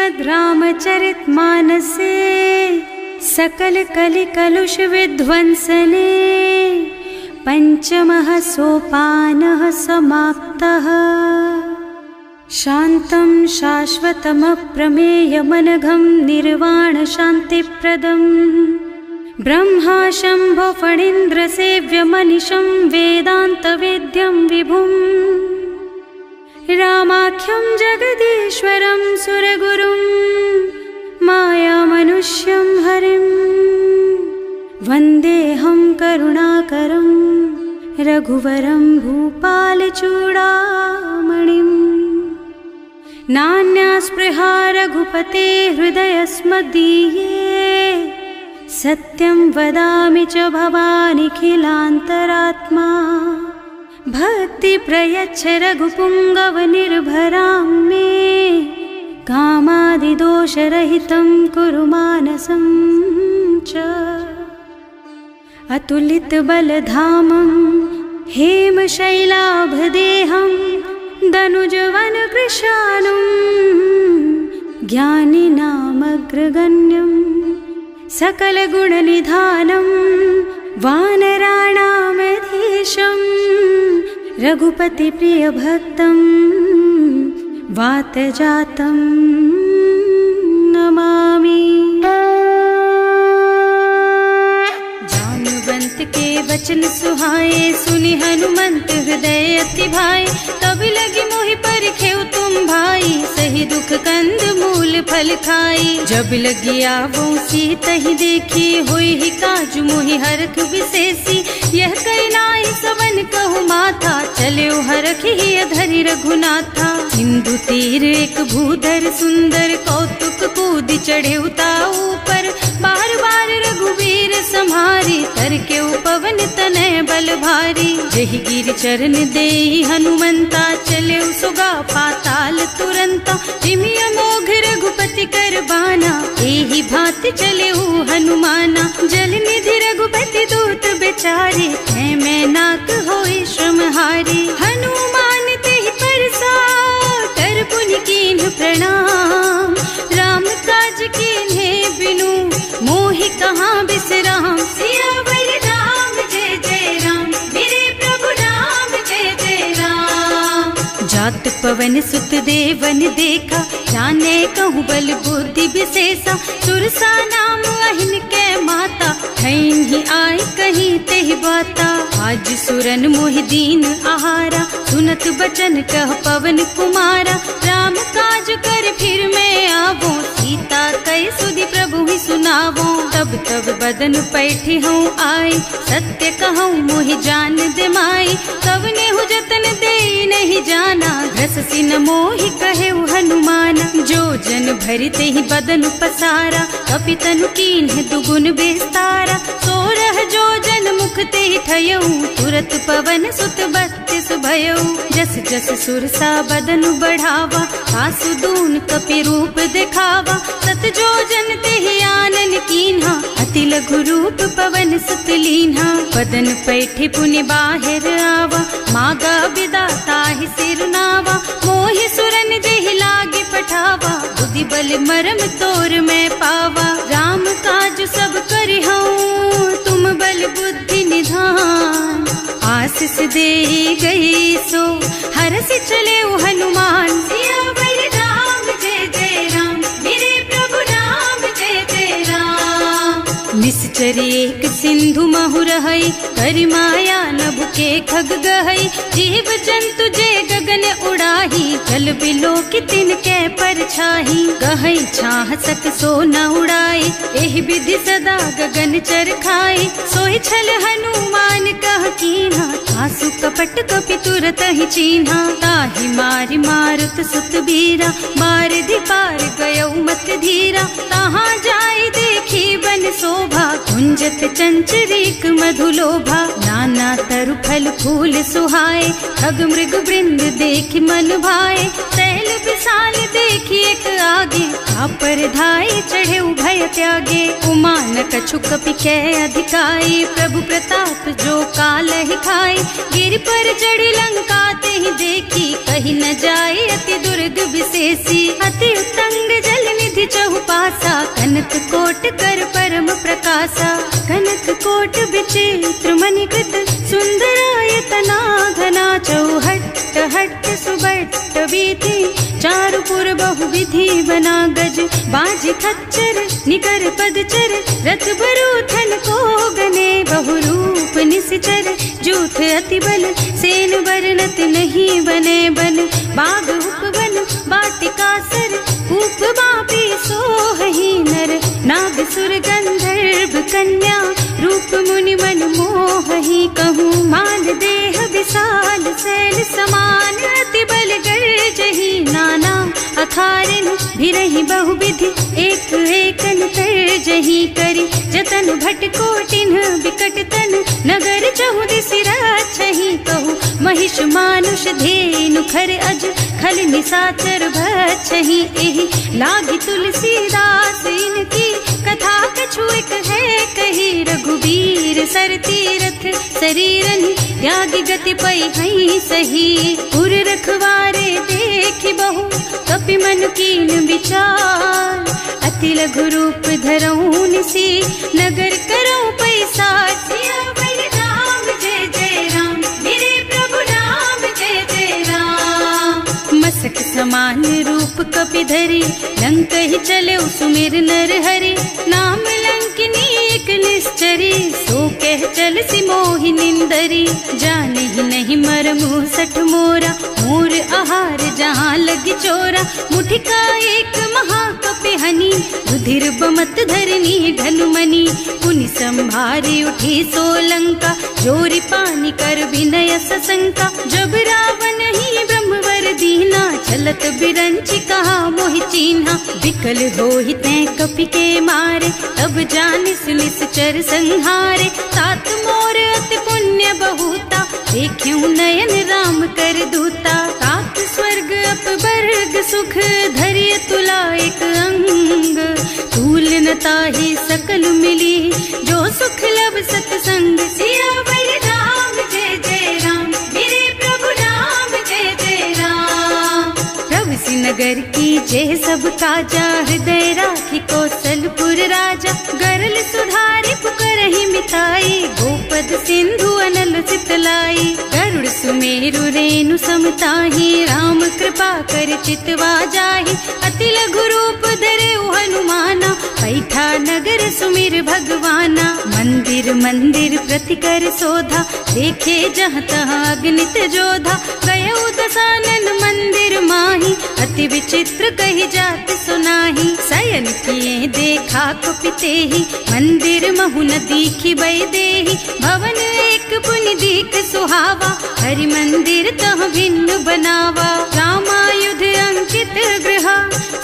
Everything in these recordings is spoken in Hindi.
श्रीमद् रामचरितमानसे सकल कलि कलुष विध्वंसने पंचमः सोपानः समाप्तः। शान्तं शाश्वतमप्रमेयमनघं निर्वाण शान्तिप्रदम् ब्रह्मा शम्भो फणीन्द्रसेव्यमनिशं वेदान्तवेद्यं विभुम् रामाख्यं जगदीश्वरं सुरगुरुं मायामनुष्यं हरिं वन्देऽहं करुणाकरं रघुवरं भूपालचूडामणिम्। नान्या स्पृहा रघुपते हृदयस्मदीये सत्यं वदामि च भवानिखिलान्तरात्मा। भक्ति प्रयच्छ रघुपुङ्गव निर्भरां मे कामादिदोषरहितं कुरु मानसं च। अतुलितबलधामं हेमशैलाभदेहं दनुजवनकृशानुं ज्ञानिनामग्रगण्यं सकलगुणनिधानं वानराणामधीशं रघुपतिप्रियभक्तं वातजातं नमामि। जानुवंत के वचन सुहाए सुनि हनुमंत हृदय अति भाए। तब लगी मोहि परिखेउ तुम भाई सही दुख कंद मूल फल खाई। जब लगी आवो सीतहि देखी होई ही काजु मोहि हरख विशेषी। यह कई नाई सवन कहु माथा चले हरख ही धरि रघुनाथा। सिंधु तीर एक भूधर सुंदर कौतुक कूद चढ़े उताऊ पर। बार बार रघुवीर सम्हारी तर के पवन तनय बल भारी। जहि गिर चरण देहि हनुमंता चले सुगा पाताल तुरंता। जिमि अमोघ रघुपति कर बाना एहि भांति चले हनुमाना। जल निधि रघुपति दूत बेचारे है मैं नाक होई श्रमहारी। हनुमान तेहि परसा कर पुनि कीन्ह प्रणाम। राम काज कीन्हे बिनु मोहि कहाँ बिसराम। सियावर राम जय जय राम मेरे प्रभु राम जय जय राम। जात पवन सुत देवन देखा जाने कहूँ बल बुद्धि विशेषा। सुरसा नाम अहिन के माता ठैन ही आय कहीं तेहि बाता। आज सुरन मोहि दीन आहारा सुनत बचन कह पवन कुमारा। राम काज कर फिर मैं आवो सीता कई सुधि प्रभु ही सुनावो। तब तब बदन पैठी हूँ आए सत्य कहूँ मोहि जान दे माई। तब नेहु जतन दे नहीं जाना घस सिन मोहि कहे हनुमाना। जो जन भरिते ही बदन पसारा कपितनु कीन्ह दुगुन बेस्तारा। सोरह जो जन मुख ते ही ठयऊ तुरत पवन सुत 32 भयऊ। जस जस सुरसा बदन बढ़ावा सासु दून कपि रूप दिखावा। सत जो जन ते ही आनन कीन्हा अति लघु रूप पवन सुत लीन्हा। बदन पैठे पुनि बाहिर आवा मागा बिदा ताहि सिर नावा। मोहि सुरन जेहि लागे पठावा बुद्धि बल मरम तोर मैं पावा। राम काज सब करिहूँ तुम बल बुद्धि निधान। आशीष दे गई सो हरस चले हनुमान। सियावर राम जय जय राम मेरे प्रभु राम जय जय राम। निश्चर एक सिंधु महु रहई करि माया नभ के खग गहई। जीव जंतु जे गगन उड़ाही जल बिलो की तिनके परछाही। गहई छाह सक सो न उड़ाई एहि विधि सदा गगन चर खाई। सोई छल हनुमान कह कीन्हा आसु कपट कपि तुरत ही चीन्हा। ताहि मारि मारुत सुत बीरा बारिधि पार गयौ मत धीरा। तहाँ जाय देखी बन शोभा कुंजत चंचरीक मधुलोभा। नाना तरु फल फूल सुहाए खग मृग वृंद देखि मन भाए। तैल विशाल देखी एक आगे पर धाई चढ़े भय त्यागे। उमान कछु कपि कै अधिकाई प्रभु प्रताप जो काल ही खाई। गिर पर चढ़ी लंका ते ही देखी कहीं न जाए अति दुर्ग विशेषी। अति उत्तंग जल बहु पासा, कनक कोट कर परम प्रकाशा। कनक कोट विचित्र मणिकृत, सुंदरायतना घना। चौहट्ट हट्ट सुबट्ट वीथि, चारुपुर बहुविधि बना। गज बाज खच्चर निकर पदचर, रथ बरूथन को गने। बहुरूप निश्चर जूथ अति बल, सेन बरनत नहीं बने बन। बाग उपवन वाटिका सर, कूप बापी सोहहि नर। नाग सुर गंधर्व कन्या, रूप मुनि मन मोहहि। कहूँ माल देह विशाल, शैल समान अति बल गर्जहि। नाना अखारिन भिरहि बहुविधि, एक एकन तर्जहि करि। जतन भट कोटिन बिकट तन, नगर चहुदिस रक्षहि। कहूँ महिष मानुष धेनु खर अज, खल निशाचर भक्षहि। एहि लागी तुलसीदास इनकी, कथा कछु एक है कही। रघुबीर सर तीरथ शरीरन, त्यागी गति पै हई सही। पुर रखवारे देखि बहु, कपि मन कीन विचार। अति लघु रूप धरऊं निसी, नगर करऊं पैसार। सियावर राम जय जय राम, मेरे प्रभु राम जय जय राम। मसक समान रूप कपि धरी, लंक ही चले सुमिर नर हरि। नाम लंकिनी एक निश्चरी, सो कह चल सी मोहि निंदरी। जाने ही नहीं मरमु सठ मोरा, मोर आहार जहाँ लग चोरा। मुठिका एक महाकपि हनी, रुधिर बमत धरनी ढलुमनी। पुनि संभारी उठी सोलंका, जोरी पानी कर विनय सशंका। जब रावण ही ब्रह्मवर दीना, चलत बिरंची कहा मोहि चीन्हा। विकल होहि तैं कपि के मारे, तब जानिस निश्चर संहारे। तात मोर अति पुण्य बहुता, देख्यूं नयन राम कर दूता। तात स्वर्ग अपवर्ग सुख, धरिय तुला एक अंग। तूल न ताहि सकल मिली, जो सुख लब सतसंग। सियावर राम जय जय राम, मेरे प्रभु राम जय जय राम। प्रभु सि नगर की जय सब काजा, हृदय राखी कौशलपुर राजा। गरल सुधारि पुकारहि मिताई, गोपद सिंधु अनल चितलाई। गरुड़ सुमेरु रेणु समताहि, राम कृपा कर चितवा जाहि। अति लघु रूप धरे हनुमाना, पैठा नगर सुमिर भगवाना। मंदिर मंदिर प्रति कर शोधा, देखे जहाँ तहाँ अगणित जोधा। गयो दशानन मंदिर माही, अति विचित्र कही जात सुनाही। शयन किए देखा कुपितेहि, मंदिर महु न दीखि बैदेहि। भवन एक पुनि दीख सुहावा, हरि मंदिर तह भिन्न बनावा। रामायुध अंकित गृह,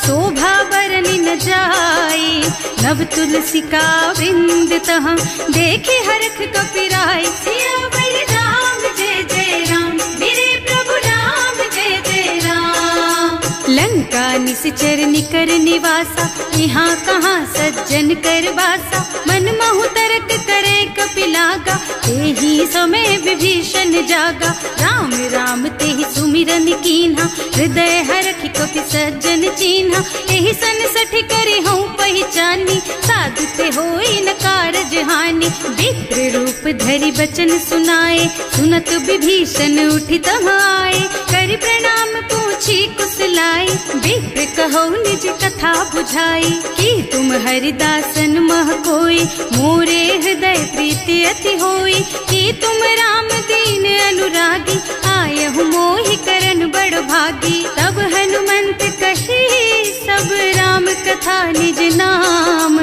शोभा बरनि न जाई। नव तुलसी का वृंद तह, देखे हरख कपिराई। सियावर राम जय जय राम, मेरे प्रभु राम जय जय राम। लंका निश्चर निकर निवासा, यहाँ कहाँ सज्जन कर वासा। मन महु तरक करे कपिलागा, तेहि समय विभीषण जागा। राम राम तेहि सुमिरन कीन्हा, हृदय हरखि कपि सज्जन चीन्हा। एहि सन सठि करे हूँ पहचानी, साधु ते होई न कारज हानि। विप्र रूप धरि बचन सुनाए, सुनत विभीषण उठि तहाँ आए। करि प्रणाम पूछी कुशलाई, विप्र कहो निज कथा बुझाई। कि तुम हरिदासन मह कोई, मोरे हृदय प्रीति अति होई। कि तुम राम दीन अनुरागी, आयहु मोहि करन बड़ भागी। तब हनुमंत कही सब राम कथा निज नाम।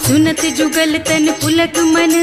सुनत जुगल तन पुलक मन,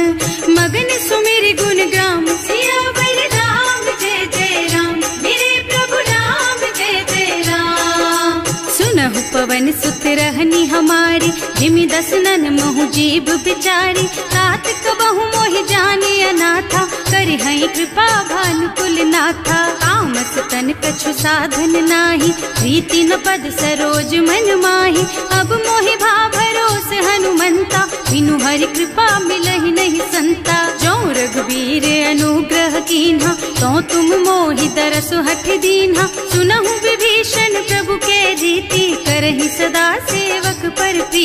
मगन सुमिर गुण ग्राम। सियावर राम जय जय राम, मेरे प्रभु राम जय जय राम। सुनहु पवन सुत रहनी हमारी, जिमि दसनन महु जीव बिचारी। तात कबहु मोहि जानी अनाथा, करि हई कृपा भानुकुल नाथा। तामस तन कछु साधन नाही, प्रीति न पद सरोज मन माही। अब मोहि भा भरोस हनुमंता, बिनु हरि कृपा मिलहि नहीं संता। जो रघुबीर अनुग्रह कीन्हा, तो तुम मोहि दरसु हठ दीन्हा। सुनहु विभीषण प्रभु के रीति, करहि सदा सेवक पर प्रीति।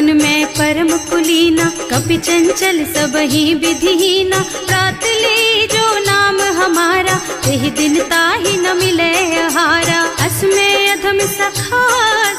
मन में परम कुलीना, कपि चंचल सब ही विधिहीना। प्रात ले जो नाम हमारा, तेहि दिन ताहि न मिले आहारा। असमय अधम सखा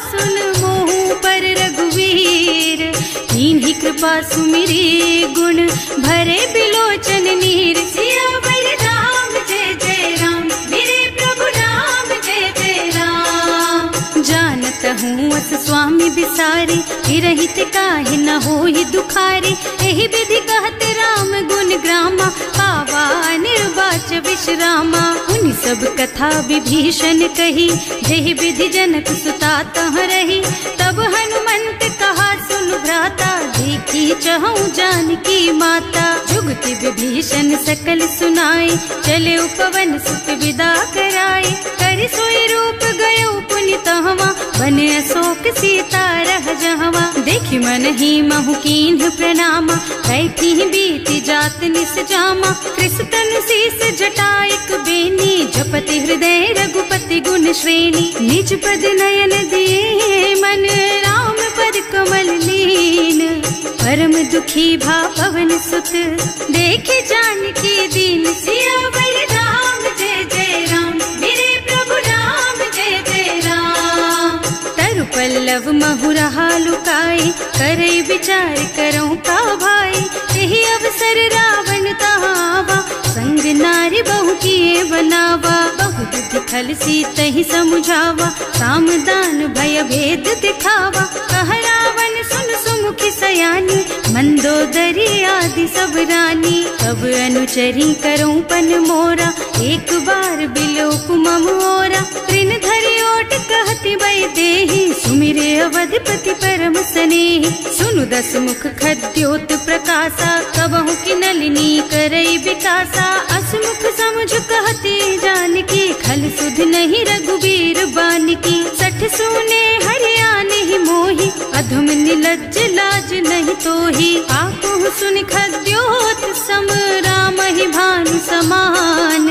सुन मोहु पर रघुवीर, कीन्ही कृपा सुमिरी गुण भरे बिलोचन नीर। सियावर राम जय जय राम, मेरे प्रभु राम जय जय राम। जानत हूँ अस स्वामी बिसारी, हिरहित काहे न होहि दुखारी। एहि विधि कहत राम गुण ग्रामा, पावा निर्वाच विश्रामा। उन सब कथा विभीषण कही, जेहि विधि जनक सुता तह रही। तब हनुमंत कहा सुन भ्राता, देखी चहु जानकी माता। जुगति विभीषण सकल सुनाई, चले उपवन सुत विदा कराई। कर सोई रूप गयो पुनि तहवा, बने अशोक सीता रह जहवा। देखि मन ही महु कीन्ह प्रणामा, कैथी बीति जात निस जामा। कृष्ण शीस जटाइक बेनी, जपति हृदय रघुपति गुण श्रेणी। निज पद नयन दिए मन, राम पद कमल लीन। परम दुखी भा पवन सुत, देखे जानकी दीन। सियावर राम जय जय राम, मेरे प्रभु राम जय जय राम। तरु पल्लव महुरहा लुकाई, करई विचार करऊं का भाई। यही अवसर रावण तहावा, संग नारी बहु किए बनावा। बहु बुद्धि खल सीतहि समुझावा, साम दान भय भेद दिखावा। कह रावण सुन सुमुखी सयानी, मंदोदरी आदि सब रानी। तब अनुचरी करऊं पन मोरा, एक बार बिलोक मम ओरा। तृण धरि ओट कहति भय देहि, सुमिरे अवधपति परम स्नेहि। सुनु दस मुख खद्योत प्रकाशा, कबहु की नलिनी करई विकासा। असमुख समझ कहती जानकी, खल सुध नहीं रघुबीर बानकी। सठ सुने हरियाणा ही मोही, अधम निलज्ज लाज नहीं तोही। आकुह सुन खद्योत सम, राम ही भानु समान।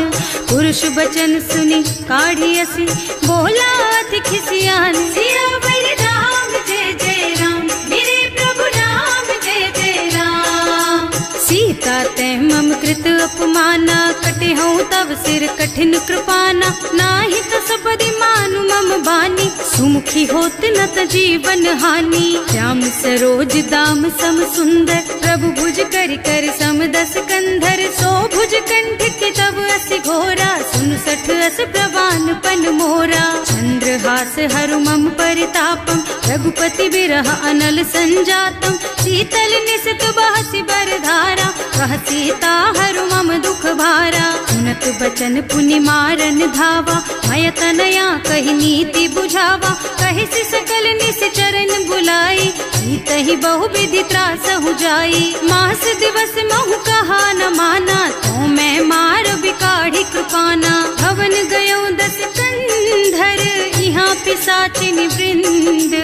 पुरुष बचन सुनि काढ़ी असी, बोला अति खिसियान। सियावर राम जय जय राम, मेरे प्रभु राम जय जय राम। सीता तै मम कृत अपमाना, कटे हूँ तब सिर कठिन कृपाना। नाही तो सबदि मानु मम बानी, सुमुखी होत न त जीवन हानि। श्याम सरोज दाम सम सुंदर, प्रभु भुज कर कर सम दस कंधर। सो भुज कंठ के तब असि घोरा, सुन सठ अस प्रवान पन मोरा। चंद्रहास हरु मम परितापम, रघुपति बिरह अनल संजातम। शीतल निसित बहसि बरधारा, कह सीता हरु मम दुख भारा। सुनत बचन पुनि मारन धावा, मय तनया कहि नीति बुझावा। कहि सि सकल निस चरण बुलाई, सीतहि बहु विधि त्रासहु जाई। मास दिवस महु कहा न माना, तो मैं मार बिकाढ़ी कृपाना। भवन गयो दस कंधर, यहाँ पिशाचिनि वृंद।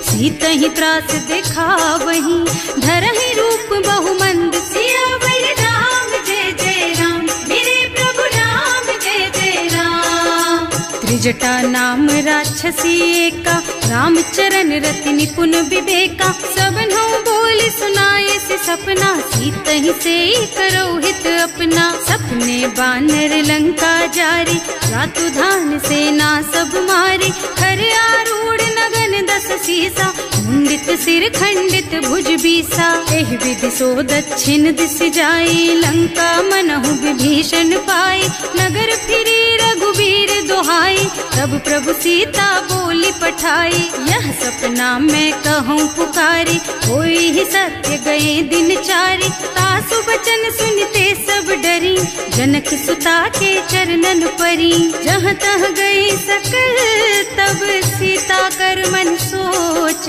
सीतहि त्रास देखा वहीं, धरहि रूप बहु मंद। सियावर राम जय जय राम, मेरे प्रभु राम जय जय राम। त्रिजटा नाम राक्षसी एका, राम चरण रति निपुण विवेका। सबनों बोल सुनाए से सपना, सीतहि से करो हित अपना। सपने बानर लंका जारी, रातु धान सेना सब मारी। खर आरूढ़ नगन दस सीसा, मुंडित सिर खंडित भुज बीसा। एहि विधि सो दक्षिण दिस जाई, लंका मनहु विभीषण पाई। नगर फिरी रघुबीर दोहाई, तब प्रभु सीता बोली पठाई। यह सपना मैं कहूँ पुकारी, होई ही सत्य गए दिन चारी। तासु बचन सुनते सब डरी, जनक सुता के चरणन परी। जहाँ तह गई सकल तब सीता कर मन सोच।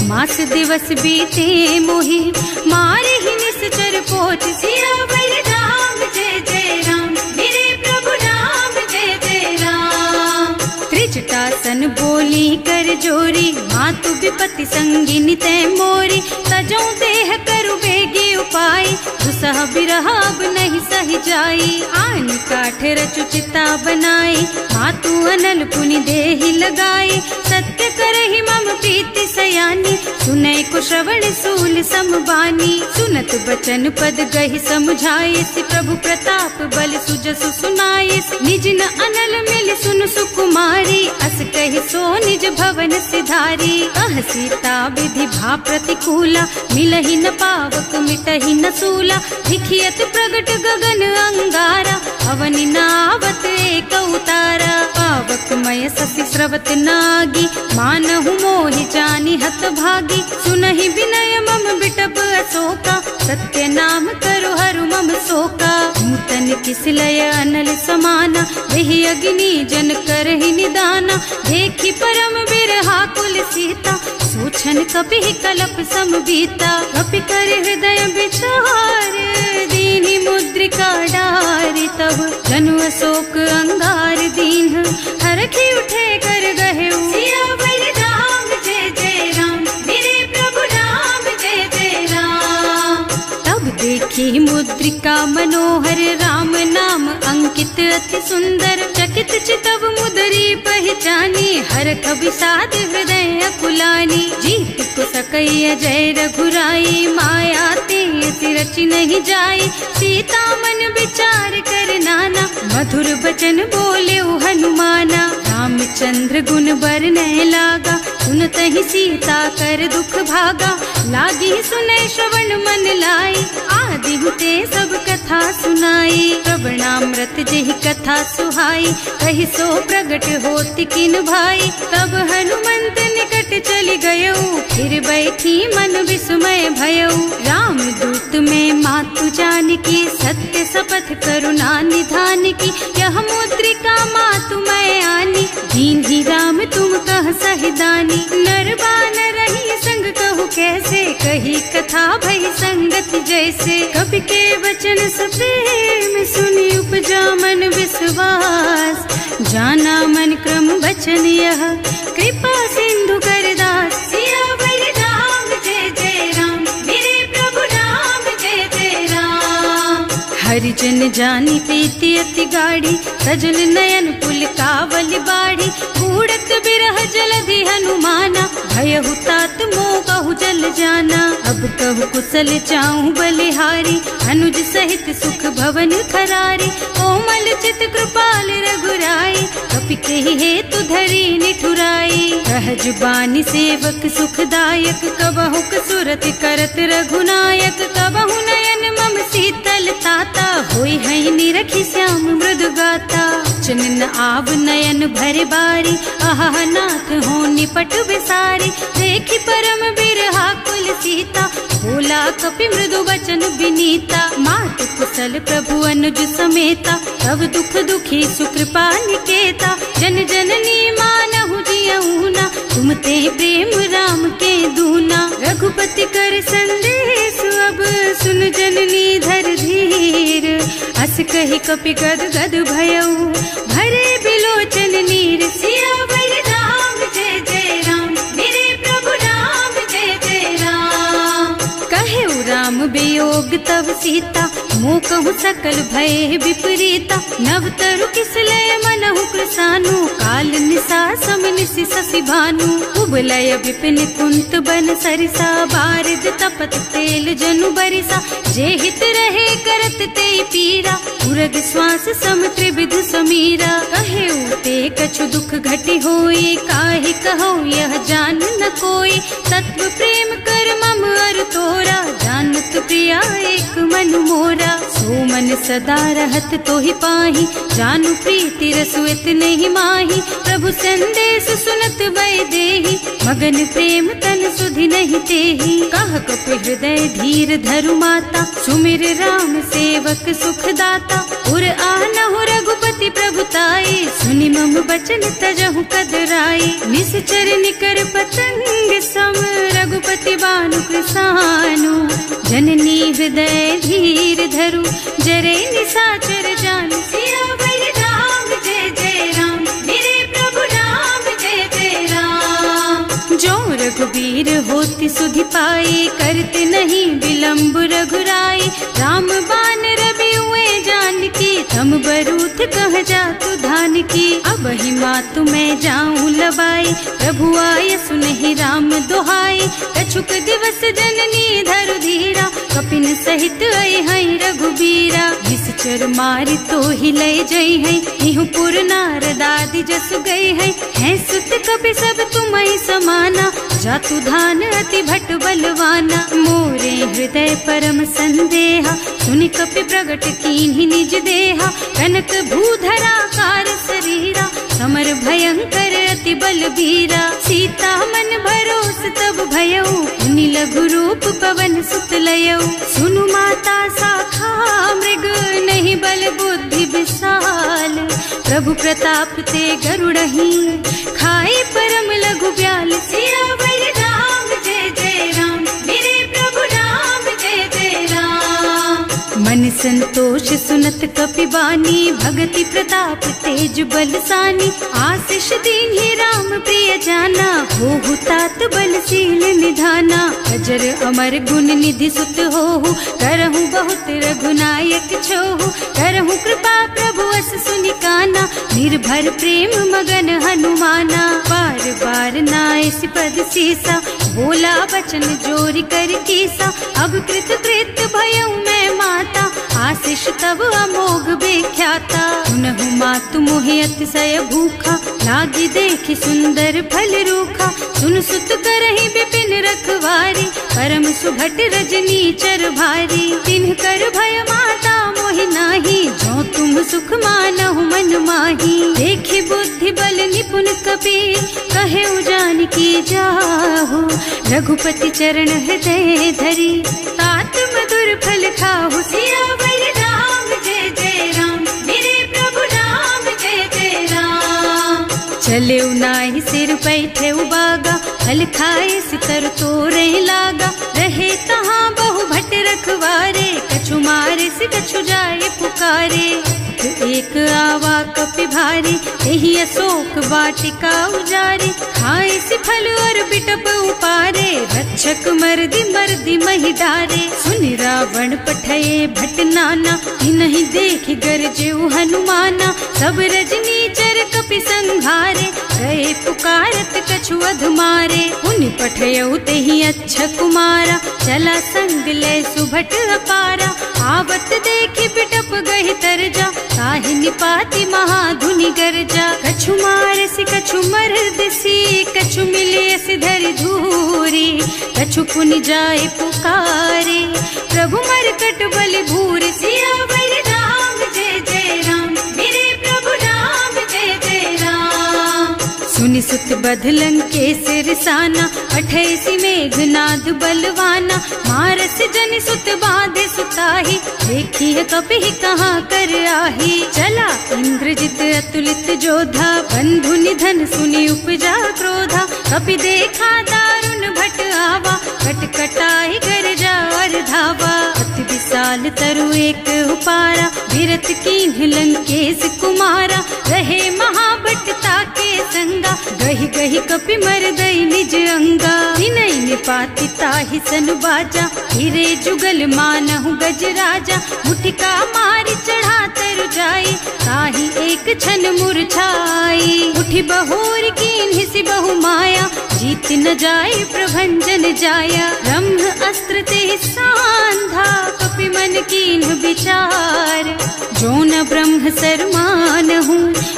मास दिवस बीते मोहि, मारे ही निश्चर पोच। सियावर राम जय जय राम, मेरे प्रभु राम जय जय राम। त्रिजटासन बोली कर जोरी, मातु विपति संगिनी तै मोरी। तजो देह करु बेगी उपाय, दुसह बिरह अब नहीं सही जाई। आन काठ रचु चिता बनाए, मातु अनल पुनि देहि लगाए। सत्य करहि मम प्रीति सयानी, सुनै को श्रवण सूल समबानी। सुनत बचन पद गहि समझाए, प्रभु प्रताप बल सुजसु सुनाए। निज न अनल मिल सुन सुकुमारी, अस कहि सो निज भवन सिधारी। कह सीता विधि भा प्रतिकूला, मिलहि न पावक मिटहि न सूला। भिखियत प्रगट गगन अंगारा, अवनि नावत एक उतारा। पावक मय ससि स्रवत नागी, मानहु मोहि जानि हत भागी। सुनहि विनय मम बिटप अशोका, सत्य नाम करु हरु मम शोका। नूतन किसलय अनल समाना, वही अग्नि जन करहि निदाना। देखि परम बिरहा कुल सीता, सोचन कपि कलप समबीता। कपि कर हृदय विचार, दीनि मुद्रिका डारि। तब जनु अशोक अंगार दीन, हरखि उठे कर गहे। सियावर राम जय जय राम, मेरे प्रभु राम जय जय राम। तब देखी मुद्रिका मनोहर, राम नाम अंकित अति सुंदर। चकित चितव मुदरी पहचानी, हरख विषाद हृदय अकुलानी। जीत को सकैय जय रघुराई, माया ते रचि नहीं जाई। सीता मन विचार कर नाना, मधुर बचन बोले हनुमाना। रामचंद्र गुण बरनय लागा, सुनत ही सीता कर दुख भागा। लागी सुनै श्रवण मन लाई, आदि हुते सब कथा सुनाई। श्रवणामृत जेहि कथा सुहाई, कहि सो प्रगट होति किन भाई। तब हनुमंत निकट चली गयौ, फिर बैठी मन विस्मय भयौ। राम दूत में मातु जानकी, सत्य शपथ करुणा निधान की। यह मुद्रिका मातु मैं आनी, दीन्ही राम तुम कह सहिदानी। नर बानर रही संग कहु कैसे, कही कथा भई संगति जैसे। कवि के वचन सप्रेम सुनि, उपजा मन विश्वास। जाना मन क्रम वचन यह, कृपा सिंधु कर दास। सियावर राम जय जय राम, मेरे प्रभु राम जय जय राम। हरिजन जानी प्रीति अति गाढ़ी, सजल नयन पुलकावल बाढ़ी। बूढ़त बिरह जलधि हनुमाना, भयहु तात मोह कहु जल जाना। अब कहु कुशल चाहूं बलिहारी, अनुज सहित सुख भवन खरारी। कोमल चित कृपाल रघुराई, कपि केहि हेतु धरी निठुराई। सहज बानी सेवक सुखदायक, कबहु कसुरत करत रघुनायक। कबहु नयन मम शीतल ताता, होई है निरखि श्याम मृदु गाता। चनन आव नयन भरे बारी, आहा नाथ हो निपट बिसारी। देखि परम बिरहा कुल सीता, बोला कपि मृदु वचन विनीता। मात कुशल प्रभु अनुज समेता, तब दुख दुखी सुकृपा निकेता। जन जननी मानहु जियऊना, तुम ते प्रेम राम के दूना। रघुपति कर संदेश अब, सुन जननी धर धीर। अस कहि कपि गद गद भयऊ, भरे बिलोचन नीर। सियावर राम जय जय राम, मेरे प्रभु राम जय जय राम। कहे राम वियोग तब सीता, मोह कहु सकल भय विपरीता। नव तरु किसलय मनहु कृसानु, काल निसा सम निसि शशि भानु। उबलय विपिन कुंत बन सरिसा, बारिद तपत तेल जनु बरिसा। जे हित रहे करत ते पीरा, उरग श्वास सम त्रिविध समीरा। कहे ते कछु दुख घटि होई, काहि कहो यह जान न कोई। तत्व प्रेम कर मम अर तोरा, जानत प्रिया एक मन मोरा। सो मन सदा रहत तोहि पाही, जानु प्रीति रसु इतने ही माही। प्रभु संदेश सुनत वै देहि, मगन प्रेम तन सुधि नहीं तेहि। कह कपि हृदय धीर धरु माता, सुमिर राम सेवक सुखदाता। उर आनहु रघुपति प्रभुताई, सुनि मम बचन तजहु कदराई। निश्चर निकर पतंग सम, रघुपति बानु कृसानु। जननी हृदय धीर धरु, जरे निशाचर जानु। सियावर राम जय जय राम, मेरे प्रभु राम जय जय राम। जो रघुबीर वीर होती सुधि पाए, करते नहीं विलम्ब रघुराई। राम बान रवि हुए जानकी, थम बरूथ कह जातु धान की। अब ही मातु मैं जाऊं लबाई, प्रभु आय सुनहि राम दोहाई। कछुक दिवस जननी धरु धीरा, कपिन सहित आई है रघुबीरा। निश्चर मारी तो ही लय जई है, इहु पुर नारद आदि जस गई है। सुत कपि सब तुम्हि समाना, जातु धान अति भट बलवाना। मोरे हृदय परम संदेहा, सुनि कपि प्रगट कीन्हि निज देहा। कनक भूधरा कार शरीरा, समर भयंकर अति बलबीरा। सीता मन भरोस तब भयउ, मुनि लघु रूप पवन सुत लयउ। सुनु माता शाखा मृग, नहीं बल बुद्धि विशाल। प्रभु प्रताप ते गरुड़हि, खाई परम लघु ब्याल। सियावर राम जय जय राम, मेरे प्रभु राम जय जय राम। मन संतोष सुनत कपि बानी, भगति प्रताप तेज बलसानी। आशीष दीन्हि राम प्रिय जाना, होहु तात बलशील निधाना। अजर अमर गुण निधि सुत होहु, करहु बहुत रघुनायक छोहु। करहु कृपा प्रभु अस सुनि काना, निर्भर प्रेम मगन हनुमाना। बार बार नाइस पद सीसा, बोला वचन जोरि कर कीसा। अब कृत कृत भयउ मैं माता, आशीष तब अमोघ विख्याता। सुनहु मातु मोहि अतिशय भूखा, लागी देखि सुंदर फल रूखा। सुन सुत करहि विपिन रखवारी, परम सुभट रजनी चर भारी। तिन्ह कर भय माता मोहि नाही, जो तुम सुख मानहु मन माही। देखि बुद्धि बल निपुण कपीर, कहे जानकी जाहु। रघुपति चरण हृदय धरी, तात मधुर फल खाहु। सियावर राम जय जय राम, मेरे प्रभु राम जय जय राम। चले नाहि सिर बैठे बागा, फल खाए सितर तोरे लागा। रहे तहाँ बहु भट रखवारे, कछु मारे से कछु जाए पुकारे। एक आवा कपि भारी, यही अशोक वाटिका उजारी। खाए से फल और बिटप उपारे, रक्षक मर्दी मर्दी महि डारे। सुनि रावण पठये भट नाना, नहीं देखि गरजेउ हनुमाना। सब रजनी चर कपि संघारे, गए पुकारत कछु अधमारे। उनि पठयउ तेहि अच्छा कुमारा, चला संग ले सुभट अपारा। आवत देखि बिटप गहि तरजा, ताहि निपाति महाधुनि गरजा। कछु मारसि कछु मरदसी, कछु मिले सिधरि धूरी। कछु पुनि जाए पुकारे, प्रभु मरकट बलि भूरि। सियावर राम जय जय राम, मेरे प्रभु राम जय जय राम। सुनि सुत बध लंकेश रिसाना, 28 मेघनाद बलवाना। मारस जनि सुत बांधे सुताही, देखी है कपि कहाँ कर आही। चला इंद्रजित अतुलित जोधा, बंधु निधन सुनि उपजा क्रोधा। कपि देखा दारुण भट आवा, कटकटाई गरजा और धावा। अति विशाल तरु एक उपारा, विरत कीन्ह लंकेश कुमारा। रहे महाभट ताके संगा, गहि गहि कपि मरदई निज अंगा। तिनहि निपाति ताहि सन बाजा, हिरे जुगल मानहु गज राजा। मुठिका मारि चढ़ा तरु जाई, ताहि एक छन मूर्छाई। उठि बहोर कीन्हि सि बहु माया, जीत न जाय प्रभंजन जाया। ब्रह्म अस्त्र ते सांधा, कपि मन कीन्ह विचार। जो न ब्रह्म सरमानहु,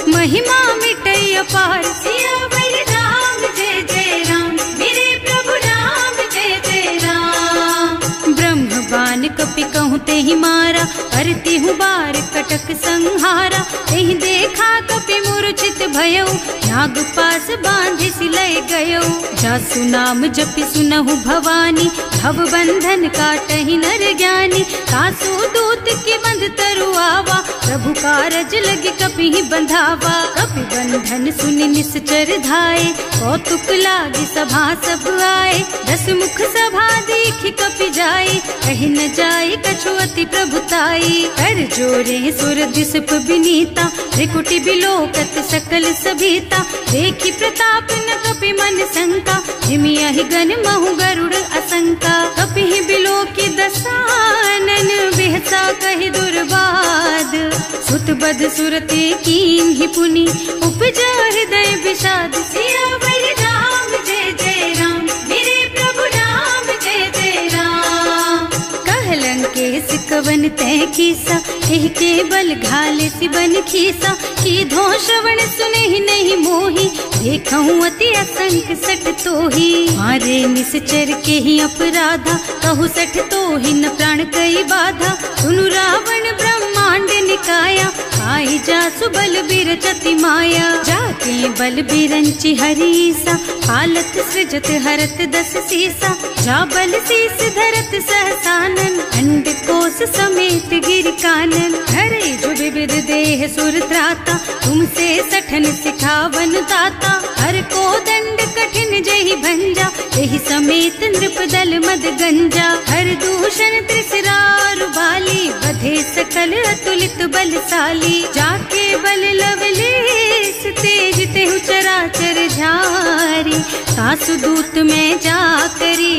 महिमा मिटै अपार। सियावर राम जय जय राम, मेरे प्रभु राम जय जय राम। ब्रह्म बान कपि कहूँ तेहि मारा, करती हूँ बार कटक संहारा। तेहि देखा कपि मूर्छित भयउ, नाग पास बांधि सिलय गयउ। जासु नाम जपि सुनहु भवानी, भव बंधन काटहि नर ज्ञानी। तासु दूत के बंध तरु आवा, प्रभु कारज लगे कपि बंधावा। कपि बंधन सुनि निश्चर धाये, कौतुक लागी सभा सब आए। 10 मुख सभा देखि कपि जाए, कहि न जाए कछु अति प्रभुताई। कर जोरे सुर दिसप विनीता, त्रिकुटी बिलोकत सकल सभीता। देखि प्रताप न कपि मन शंका, हिमिया ही गन महु गरुड़ असंका कपिहि बिलो की दसानन बिहसा कहि दुर्बाद सुत बद सुरते कीन ही पुनि उपजा हृदय विषाद सियावर राम जय जय राम मेरे प्रभु राम जय जय राम कहलन के सिकवन तय कीसा एह के बल घाले सिबन खीसा की धो श्रवण सुने ही नहीं मोही देखूं अति असंक सठ तो ही मारे निश्चर के ही अपराधा कहु सठ तो ही न प्राण कई बाधा सुनु रावण ब्रह्मांड निकाया आई जा सुबल बिरचति माया जाके बल बिरंचि हरीसा हालत सृजत हरत दस सीसा जा बल शीस धरत सहसानन अंड कोस समेत गिर कानन हरे जो विविध देह सुर त्राता तुमसे सठन सिखावन दाता हर को दंड कठिन जहि भंजा यही समेत नृपदल मद गंजा हर दूषण त्रिसरारु बाली बधे सकल अतुलित बलशाली जाके बल लवलेस तेज तेहु चराचर झारी सासु दूत में जा करी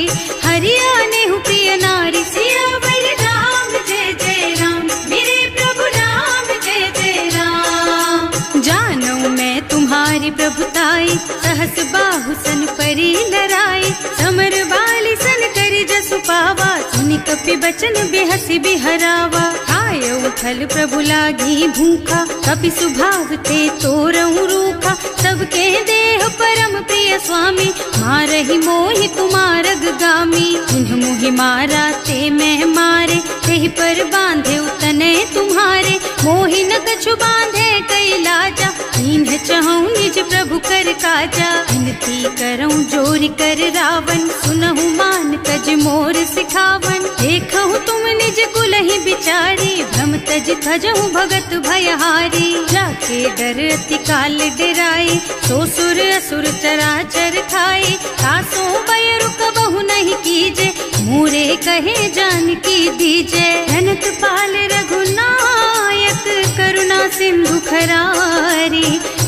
हरियाणे हु प्रिय नारी सियावर राम जय जय राम मेरे प्रभु राम जय जय राम जानू मैं तुम्हारी प्रभुताई सहस बाहु सन परी लराई समर बाली सन करी जसु पावा सुनि कपि बचन बेहसी बिहरावा आयो थल प्रभु लागी भूखा कपि सुभाव ते तोरऊ रूखा सबके देह परम प्रिय स्वामी मारहि मोहि कुमारग गामी उन्ह मोहि मारा ते मैं मारे तेहि पर बांधे उतने तुम्हारे मोहि न कछु बांधे कई लाजा इन्ह चहूँ निज प्रभु कर काजा विनती करऊँ जोरि कर रावण सुनहु मान तज मोर सिखावन देखहु तुम निज कुल ही बिचारी भ्रम तज थजहु भगत भयहारी जाके डर अति काल डराई सो सुर असुर चराचर खाए तासो भय रुक बहु नहीं कीजे मोरे कहे जान की दीजे धनत पाल रघुनायक करुणा सिंधु खरारी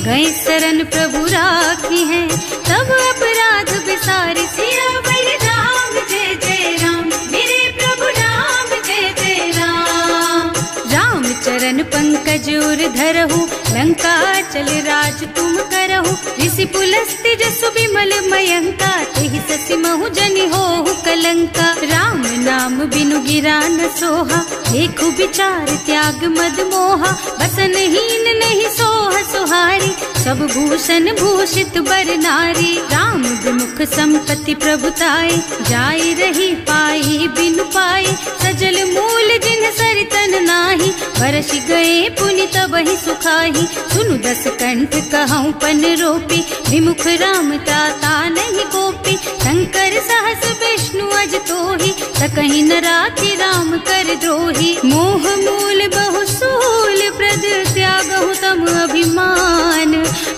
गए शरण प्रभु राखी है तब अपराध बिसारी सियावर राम जय जय राम मेरे प्रभु राम जय जय राम राम चरण पंकज उर धरहु लंका चल राज तुम करहु ऋषि पुलस्त्य जसु विमल मयंका तेहि ससि महु जनि होहु कलंका राम नाम बिनु गिरा न सोहा देखु विचार त्याग मद मोहा बसन हीन नहीं सोह सुहारी सब भूषण भूषित बर नारी राम विमुख संपत्ति प्रभुताई जाई रही पाई बिनु पाई सजल मूल जिन सरितन नाही बरस गए पुनि तबहि सुखाही सुनु दस कंठ कहूँ पन रोपी विमुख राम ताता नहीं कोपी शंकर सहस विष्णु अज तोहि सकहि न राखी राम कर द्रोही मोह मूल बहु सूल प्रद त्यागहु तम अभिमान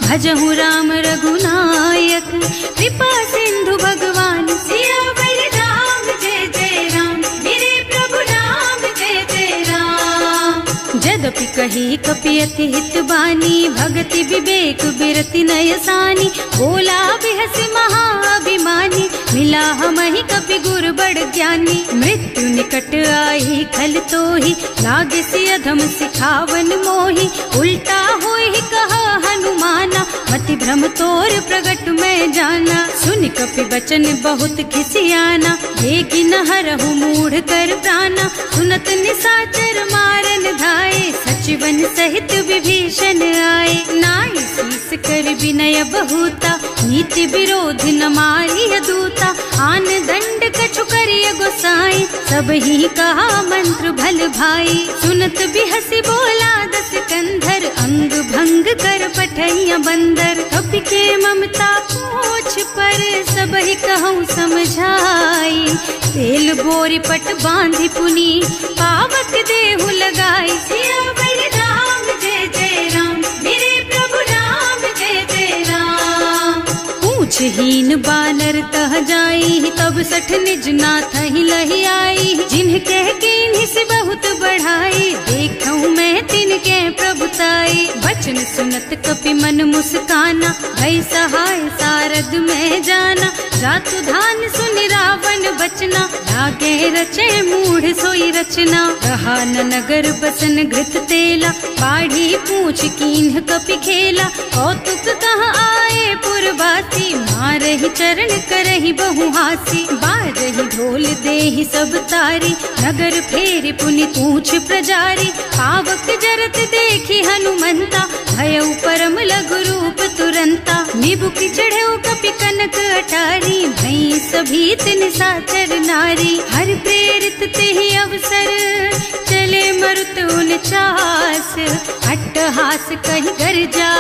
भजहु राम रघुनायक कृपा सिंधु भगवान सियावर राम जय जय राम मेरे प्रभु राम जय जय राम जदपि कही कपि अति हित बानी भगति विवेक बिरति नयसानी बोला बिहस महाअभिमानी मिला हमहि कपि गुर बड़ ज्ञानी मृत्यु निकट आई खल तोहि लागे सि अधम सिखावन मोहि उल्टा होहि कहा हनुमाना मति भ्रम तोर प्रगट में जाना सुनि कपि बचन बहुत खिसियाना देगी न हरहु मूढ़ कर प्राणा सुनत निसाचर मारन धाये सचिवन सहित विभीषण आए नाई शीस कर विनय बहुता नीति विरोध न मारिय दूता आन दंड कछु करिय गोसाई सब ही कहा मंत्र भल भाई सुनत बिहसी बोला दस कंधर अंग भंग कर पठैया बंदर कपि के ममता पूछ पर सब ही कहूँ समझाई तेल बोरी पट बांधी पुनी पावक देहु लगाई सियावर राम जय जय राम मेरे प्रभु राम जय जय राम पूछहीन बानर तह कह जाई, तब सठ निज नाथ ही लही आई। जिन्ह कह कीन्ही से बहुत बढ़ाई, देखूं मैं तिनके प्रभुताई। बचन सुनत कपि मन मुस्काना, भई सहाय सारद में जाना। जातु धान सुनि रावण बचना, लागे रचे मूढ़ सोई रचना। रहा न नगर बसन घृत तेला, बाढ़ी पूछ कीन्ह कपि खेला। कौतुक कहाँ आए पुरवासी, मारहि चरण करहि बहु हासी। बाजहि ढोल देहि सब तारी, नगर फेरि पुनि पूछ प्रजारी। पावक जरत देखि हनुमंता, भयउ परम लघु रूप तुरंता। निबुकि चढ़ऊ कपि कनक अटारी, भई सभीत निशाचर नारी। हर प्रेरित तेहि अवसर, चले मरुत उनचास। अट्टहास कहि गर्जा,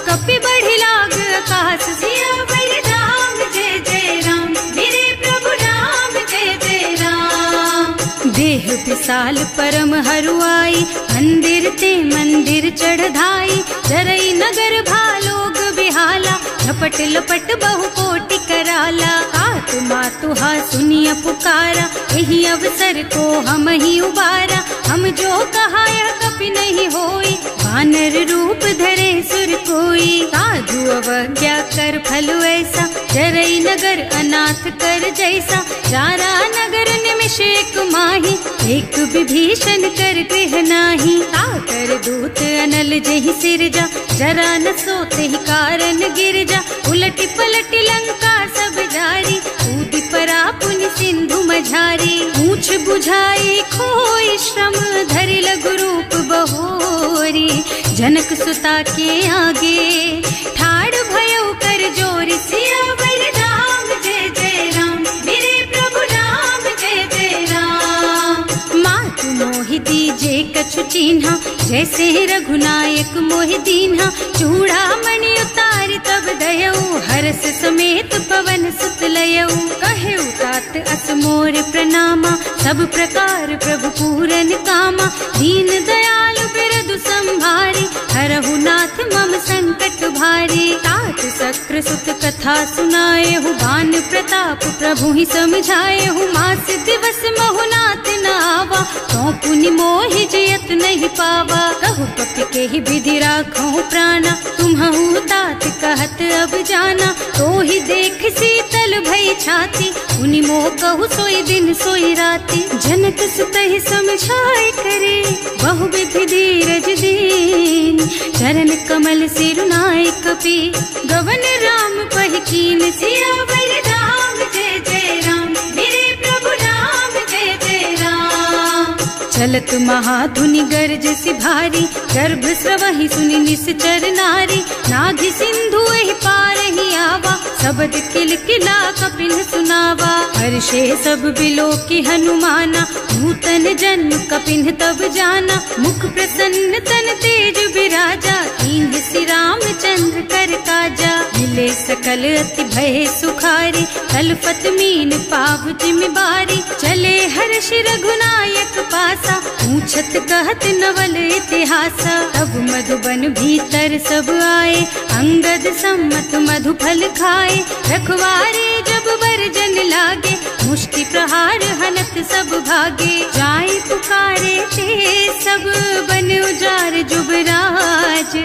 कपि बढ़ि लाग आकाश। सियावर राम जय जय राम, मेरे प्रभु राम जय जय राम। देह विशाल परम हरुआई, मंदिर ते मंदिर चढ़धाई। जरई नगर भालोग बिहाला, झपट लपट बहु कोटि कराला। आतु मातुहा सुनिय पुकारा, यही अवसर को हम ही उबारा। हम जो कहा यह कपि नहीं होई, वानर रूप धरे सुर कोई। साधु अवज्ञा कर फल ऐसा, जरई नगर अनाथ कर जैसा। जारा नगर निमिष एक माही, एक विभीषण कर गृह नाही। ताकर दूत अनल जहि सिरजा, जरा न सोते ही कारण गिरजा। उलटि पलटि लंका सब जारी, कूदि परा पुनि सिंधु मझारी। पूछ बुझाई खोई श्रम, धरि लघु रूप बहोरी। जनक सुता के आगे, ठाड़ भयउ कर जोरी। सियावर राम जय जय राम, मेरे प्रभु राम जय जय राम। मातु मोहि दीजे कछु चिन्हा, जैसे रघुनायक मोहि दीन्हा। चूड़ा मणि उतारि तब दयऊ, हरस समेत पवन सुत लयऊ। कहेउ तात अस मोर प्रणामा, सब प्रकार प्रभु पूरन कामा। दीन दयालु बिरदु संभारी, हरहु नाथ मम संकट भारी। तात सक्र सुत कथा सुनाएहु, बान प्रताप प्रभु ही समझाएहु। मास दिवस महु नाथ न आवा, तो पुनि मोहि जयत नहीं पावा। कहु कपि केहि विधि राखहु प्राणा, तुम्हु तात कहत अब जाना। तो ही देख शीतल भई छाती, उनि मोह कहु सोई दिन सोई राती। जनक सुतहि समझाए करे, बहु विधि धीरज दीन। चरण कमल सिरुनाए कपि, गवन राम पहि कीन। सियावर राम जय जय राम, मेरे प्रभु राम जय जय राम। चलत महाधुनि गर्ज सिभारी, गर्भ स्रवहि सुनि निश्चर नारी। नाघि सिंधु एहि पार ही आवा, सबद किलकिला कपिन सुनावा। हर्षे सब बिलोकि हनुमाना, नूतन जन्म कपिन तब जाना। मुख प्रसन्न तन तेज बिराजा, कीन्ह श्री रामचंद्र कर काजा। मिले सकल अति भय सुखारी, कलपत मीन पाव जिमिबारी। चले हर्ष रघुनायक पासा, पूछत कहत नवल इतिहासा। तब मधुबन भीतर सब आए, अंगद सम्मत मधु फल खाए। रखवारे जब बरजन लागे, मुष्टि प्रहार हनत सब भागे। जाय पुकारे ते सब, बन उजार जुबराज।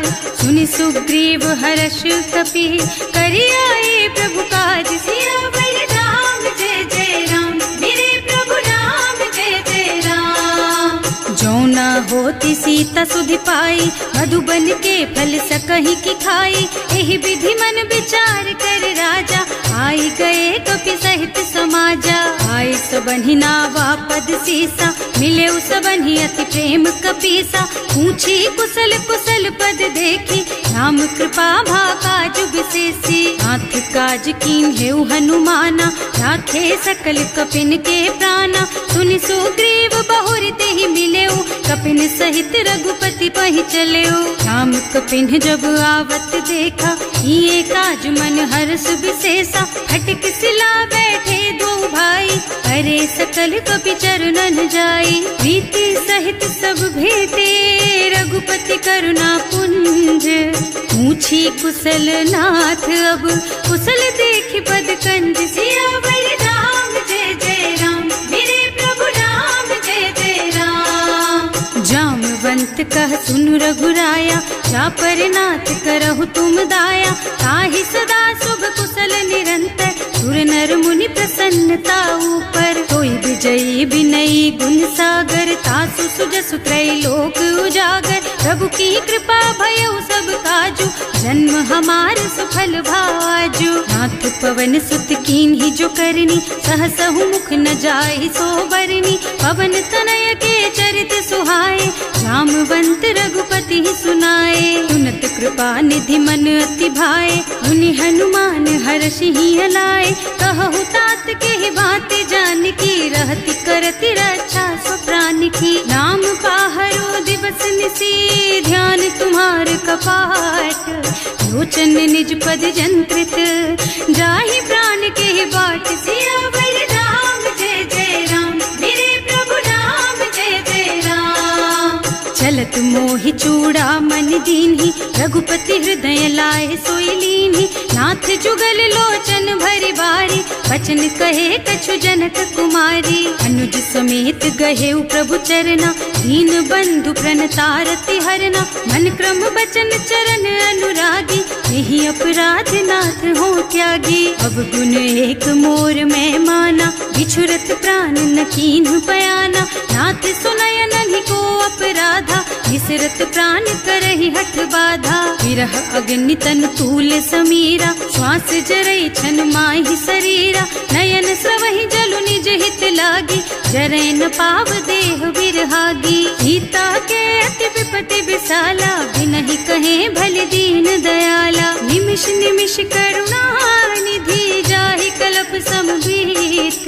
सुनि सुग्रीव हर्ष कपि, करि आए प्रभु काज। सियावर राम जय जय राम, मेरे प्रभु राम जय जय राम। जौना होती सीता सुधि पाई, मधुबन के फल सकहि की खाई। एहि विधि मन विचार कर राजा, आई गए कपि सहित समाजा। आए सबन्हि नावा पद सीसा, मिले सबन्हि अति प्रेम कपीसा। पूछी कुशल कुशल पद देखी, राम कृपा भाका जुग विशेषी। नाथ काज कीन्हेउ हनुमाना, राखे सकल कपिन के प्राणा। सुनि सुग्रीव बहुरि तेहि मिलेउ, कपिन सहित रघुपति पहि चलेउ। राम कपिन जब आवत देखा, ये काज मन हर्ष विशेषा। हटक सिला बैठे दो भाई, अरे सकल कपि चरणन जाई। प्रीति सहित सब भेटे, रघुपति करुणा पुंज। पूछी कुशल नाथ अब, कुशल देखि पद कंज। सिया सुनु रघुराया, जा पर नाथ करहु तुम दाया। ताहि सदा शुभ कुशल निरंतर, सुर नर मुनि प्रसन्नता ऊपर। कोई विजयी विनयी गुण सागर, तासु सुजसु त्रैलोक उजागर। प्रभु की कृपा भयउ सब काजू, जन्म हमार सुफल भाजू। नाथ पवन सुत कीन्ही जो करनी, सहसहु मुख न जाहि सो बरनी। पवन तनय के चरित सुहाए, जामवंत रघुपति सुनाए। सुनत कृपा निधि मन अति भाए, मुनि हनुमान हर्षि लाए। कहु तात के बात जानकी, रहति करति रक्षा सो प्राण की। नाम पाहरो दिवस निसी, ध्यान तुम्हार कपाट। लोचन निज पद जंत्रित, जाहि प्राण के बाट। सियावर राम जय जय राम, मेरे प्रभु राम जय जय राम। चलत मोहि चूड़ा मन दीन्ही, रघुपति हृदय लाए सोई लीन्ही। नाथ जुगल लोचन भरि बारी, बचन कहे कछु जनक कुमारी। अनुज समेत गहे प्रभु चरना, दीन बंधु प्रणतारति हरना। मन क्रम बचन चरण अनुरागी, यही अपराध नाथ हो त्यागी। अब गुण एक मोर मैं माना, बिछुरत प्राण न कीन्ह बयाना। नाथ सुनय नन्हि को अपराधा, विसरत प्राण करहि हठ बाधा। विरह अग्नि तन तूल समीरा, श्वास जरई छन माहि शरीरा। नयन स्रवहि जलु निज हित लागी, जरै न पाव देह बिरहागी। सीता के अति विपति विसाला, बिनहि कहे भल दीन दयाला। निमिष निमिष करुणा निधि, जाहि कल्प समबीत।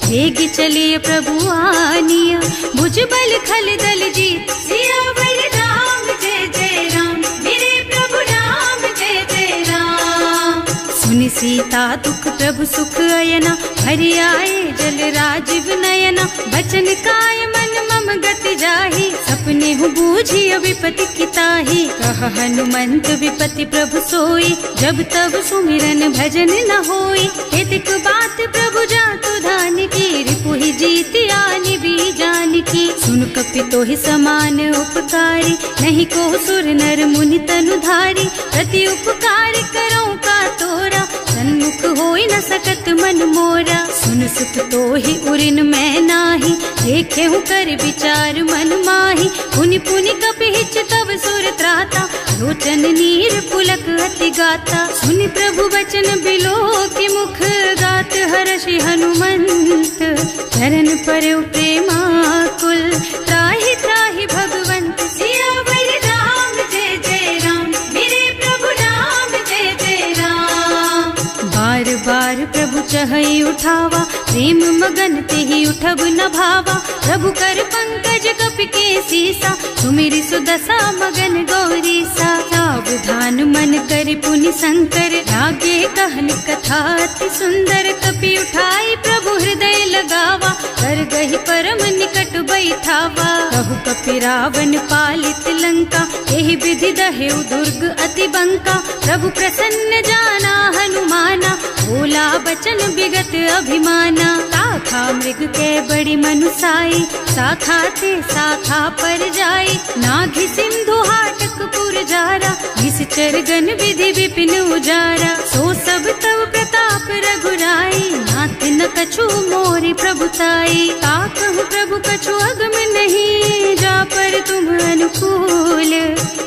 वेग चलिए प्रभु आनिया, भुज बल खल दल जीत। सियावर राम जय जय राम, मेरे प्रभु राम जय जय राम। सुनि सीता दुख प्रभु सुख अयना, हरि आए जल राजीव नयना। बचन काय मन मम गति जाहि, सपने हूँ बूझिय विपति किताहि। कह हनुमंत विपति प्रभु सोई, जब तब सुमिरन भजन न होई। हेतिक बात प्रभु जातु धान की, रिपुहि जीति आनि भी जानकी। सुन कपि तोहि समान उपकारी, नहीं को सुर नर मुनि तनु धारी। प्रति उपकार करो का तोरा, सन्मुख होई न सकत मन मोरा। सुन सुत तोहि उरिन मैं नाही, देखे हूँ कर विचार मन माही। पुनि पुनि कपिहिच तव सुर त्राता, लोचन नीर पुलक अति गाता। सुनि प्रभु बचन बिलो की मुख, गात हर्षि हनुमंत। चरण पर प्रेमाकुल, त्राहि त्राहि भगवंत। सियावर राम जय जय राम, मेरे प्रभु राम जय जय राम। बार बार प्रभु चहई उठावा, प्रेम मगन तेहि उठब न भावा। प्रभु कर पंकज कपि के सीसा, सुमिरि सुदशा मगन गौरीसा। सावधान मन कर पुनि शंकर, लागे कहन कथा अति सुंदर। कपि उठाई प्रभु हृदय लगावा, कर गहि परम निकट बैठावा। कहु कपि रावण पालित लंका, एहि विधि दहेउ दुर्ग अति बंका। प्रभु प्रसन्न जाना हनुमाना, बोला बचन विगत अभिमाना। शाखा मृग के बड़ी मनुसाई, शाखा ते शाखा पर जाई। नाघि सिंधु हाटक पुर जारा, निश्चर गण विधि विपिन उजारा। सो सब तव प्रताप रघुराई, नाथ न कछु मोरि प्रभुताई। ताकहु प्रभु कछु अगम नहीं, जा पर तुम अनुकूल।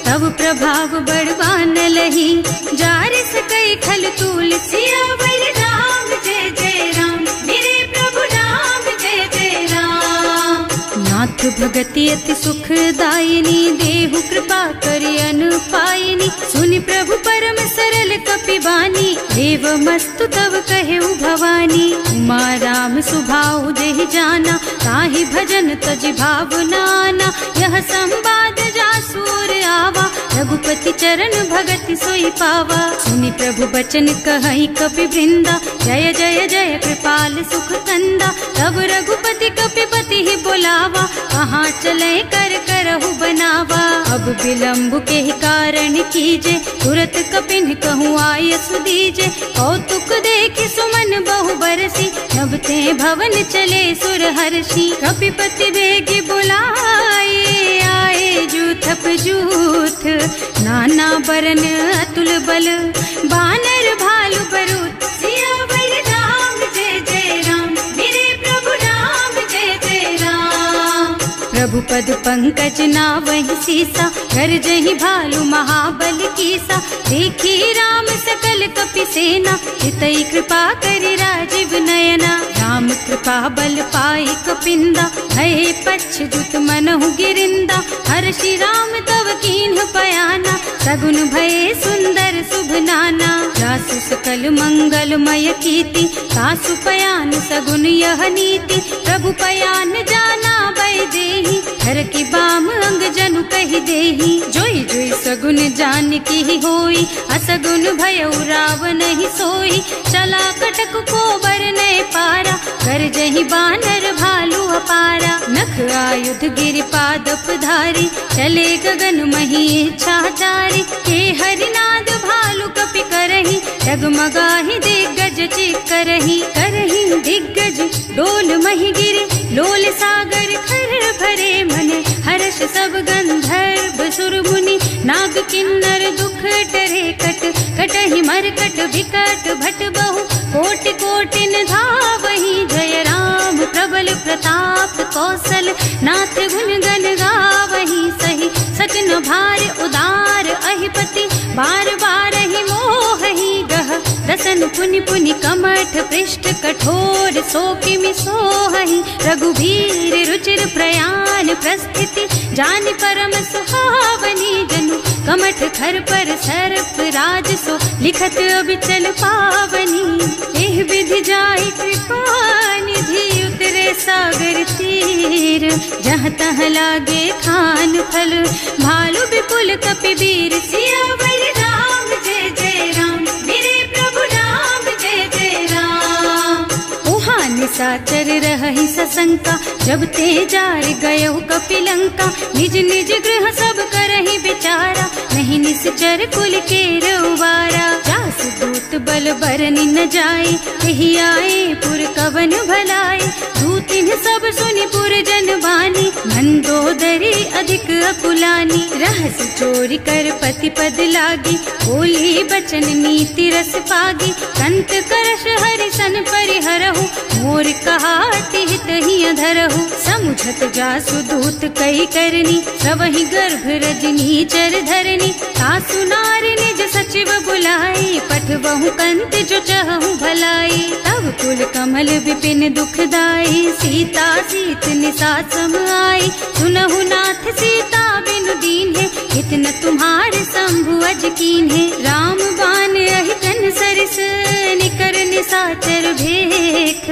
तब प्रभाव बड़वान लही, जारि सकई खल तूल। सियावर राम जय जय राम, मेरे प्रभु राम जय जय राम। नाथ भगति अति सुखदायिनी, देहु कृपा करि अनुपायिनी। सुनि प्रभु परम सरल कपि बानी, देव मस्तु तव कहेउ भवानी। उमा राम सुभाउ जेहि जाना, ताहि भजन तजि भावनाना। यह संवाद जासुर आवा, रघुपति चरण भगति सोई पावा। सुनि प्रभु बचन कहई कपि वृंदा, जय जय जय कृपाल सुख कंदा। तब रघुपति कपिपति ही बोलावा, कहाँ चले कर करहु बनावा। अब विलम्ब के ही कारण कीजे, तुरत कपिन कहूँ आय सुदीजे। कौतुक देखि सुमन बहु बरसी, नभ ते भवन चले सुर हर्षि। कपिपति बेगी बुलाए, आए जूथप जू रचना बरन अतुल बल, बानर भालू बरूद सियावर राम जय जय राम, मेरे प्रभु राम जय जय राम। प्रभु पद पंकज नावहि सीसा, कर जहि भालू महाबल कीसा, देखी राम सकल कपि सेना, हितई कृपा करि राजीव नयना। राम कृपा बल पाई कपिंदा, भये पच्छ्युत मनहु गिरिंदा, हर्षि राम तव कीन्ह पयाना, सगुन भये सुंदर शुभ नाना। जासु सकल मंगलमय कीर्ति, तासु पयान सगुन यह नीति, प्रभु पयान जाना बै देहि, हर की बाम अंग जनु कहि देहि। जोई जोई सगुन जान की होई, असगुन भयउ रावण ही सोई, चला कटक को बरनय पारा, कर जहि बानर भालू अपारा। नख आयुध गिरिपादप धारी, चले गगन मही इच्छाचारी, के हरिनाद भालू कपि करहि, डगमगाहि दिग्गज चिक्करहि। करहि दिग्गज डोल मही गिरि, लोल सागर खर भरे मने, हर्ष सब गंधर्व सुर मुनि, नाग किन्नर दुख टरे कट, कटहि मरकट विकट भट बहु, कोटि कोटिन धावहि। जय राम प्रबल प्रताप कौशल, नाथ गुण गण गावहि सही, सकन भार उदार अहिपति, बार बार ही मोहि गह। रसन पुनि पुनि कमठ पृष्ठ कठोर, सो किमि सोहहि। रघुवीर रुचिर प्रयाण प्रस्थिति, जानि परम सुहावनी जनु, कमठ खर पर सर्प राज सो, लिखत अबिचल पावनी। एह विधि जाहि कृपा निधि, उतरे सागर तीर, जहाँ तहाँ लागे खान फल, भालू विपुल कपि वीर। सियावर राम जय जय राम, मेरे प्रभु राम जय जय राम। ओहा निशाचर रहहि सशंका, जब ते जार गयउ कपिलंका, निज निज गृह सब करहि विचारा, नहीं निश्चर कुल केर उबारा। जासु दूत बल बरनि न जाए, एहि आए पुर कवन भलाए, दूतिन सब सुनि पुर जन बानी, मंदोदरी अधिक अकुलानी। रहस चोरी कर पति पद लागी, बोली बचन नीति रस पागी, संत करश हरि सन परिहरहु, मोर कहाति हित ही अधरहु। समुझत जासु दूत कई करनी, सबहि गर्भ रजनी चर धरनी, सासु नारी निज सचिव बुलाई, पठबहु कंत जो चहु भलाई। तब कुल कमल विपिन दुखदाई, सीता सीत निसा सम आई, सुनहु नाथ सीता बिनु दीन्हे, इतना तुम्हारे शंभु अज कीन्हे। राम बान अहितन सरिस, निकर निसाचर भेख,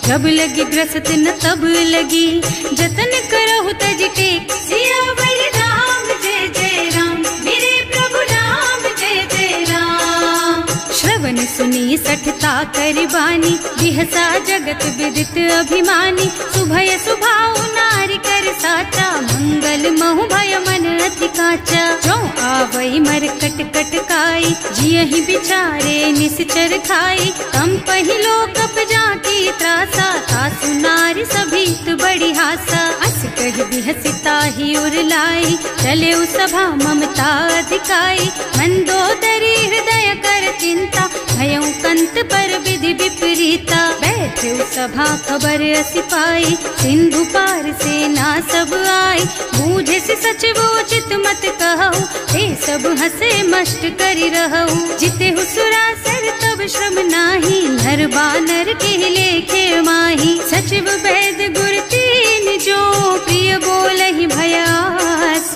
जब लगी ग्रसत न तब लगी, जतन करहु तज टेक। सियावर राम जय जय राम, मेरे प्रभु राम जय जय राम। श्रवण सुनी सठता करबानी, बिहसा जगत विदित अभिमानी, सुभय सुभाव नारी कर साचा, मंगल महु भय मन अति काचा। जो आवई मरकट कटकाई, जियहि बिचारे निश्चर खाई, तम पहिलो कप जाकी त्रासा, तासु नारी सभीत बड़ी हासा। अस कहि बिहसिता ही उरलाई, चले सभा ममता अधिकाई, मंदोदरी हृदय कर चिंता, भयउ कंत पर विधि विपरीता। बैठे सभा खबर असी पाई, सिंधु पार सेना सब आई, बूझे से सचिव उचित मत कहु, हे सब हसे मष्ट करि रहु। जिते हुसुरासर तब श्रम नाही, नर बानर के लेखे माही। सचिव वैद गुर तीन जो, प्रिय बोलहि भयास,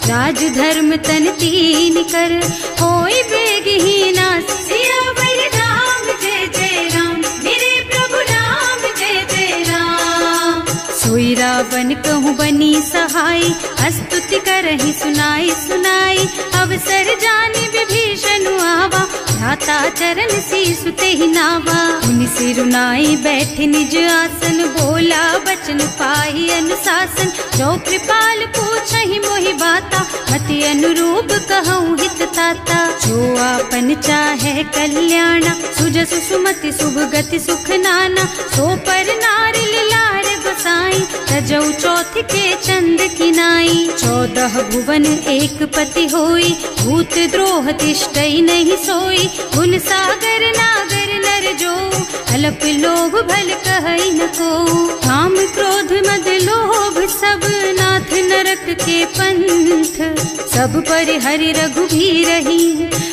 राज धर्म तन तीन कर, होई बेगहीना। सियावर राम जय जय राम, मेरे प्रभु राम जय जय राम। सोई रावण कहूँ बनी सहाय, स्तुति करहि सुनाई सुनाई, अवसर जानि विभीषण आवा, भ्राता चरण शीसु तेहि नावा। मुनि सिरुनाई बैठे निज आसन, बोला बचन पाहि अनुशासन, जो कृपाल पूछहि मोहि बाता, मति अनुरूप कहूँ हित ताता। जो आपन चाहे कल्याणा, सुजसु सुमति शुभ गति सुख नाना, सो पर नारि लार गोसाई, बनाई, तजौ चौथ के चंद की नाई। 14 भुवन एक पति होई, भूत द्रोह तिष्ठई नहीं सोई। गुण सागर नागर नर जो, अल्प लोभ भल कहई न को। काम क्रोध मद लोभ सब, नाथ नरक के पंथ। सब पर हरि रघुबीरहि,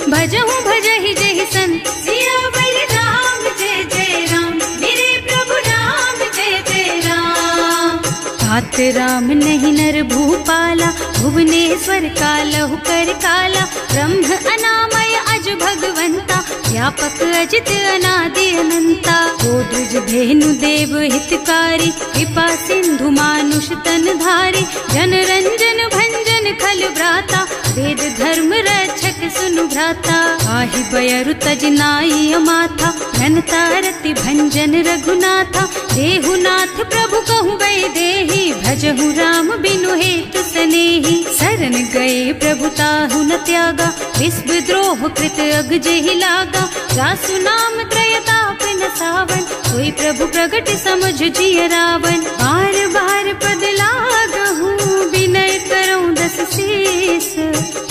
भजहु भजहि जहि संत। सियावर राम जय जय राम, मेरे प्रभु राम जय जय राम। तात राम नहीं नर भूपाला, भुवनेश्वर कालहु कर काला। ब्रह्म अनामय अज भगवंता, व्यापक अजित अनादि अनंता। गोदृज धेनु देव हितकारी, कृपा सिंधु मानुष तन धारी। जन रंजन भंजन खल भ्राता, वेद धर्म रक्षक सुनु भ्राता। आहि बयरु तज नाई अमाथा, घनता रति भंजन रघुनाथा। देहुनाथ प्रभु कहु वै देहि, भजहु राम बिनु हेतु सनेहि। शरण गए प्रभु ताहु न त्यागा, विश्व द्रोह कृत अग जेहि लागा। जासु नाम त्रयताप न सावन, कोई प्रभु प्रगट समझ जिय रावण। बार बार पद लागहु, विनय करऊं दस शीस।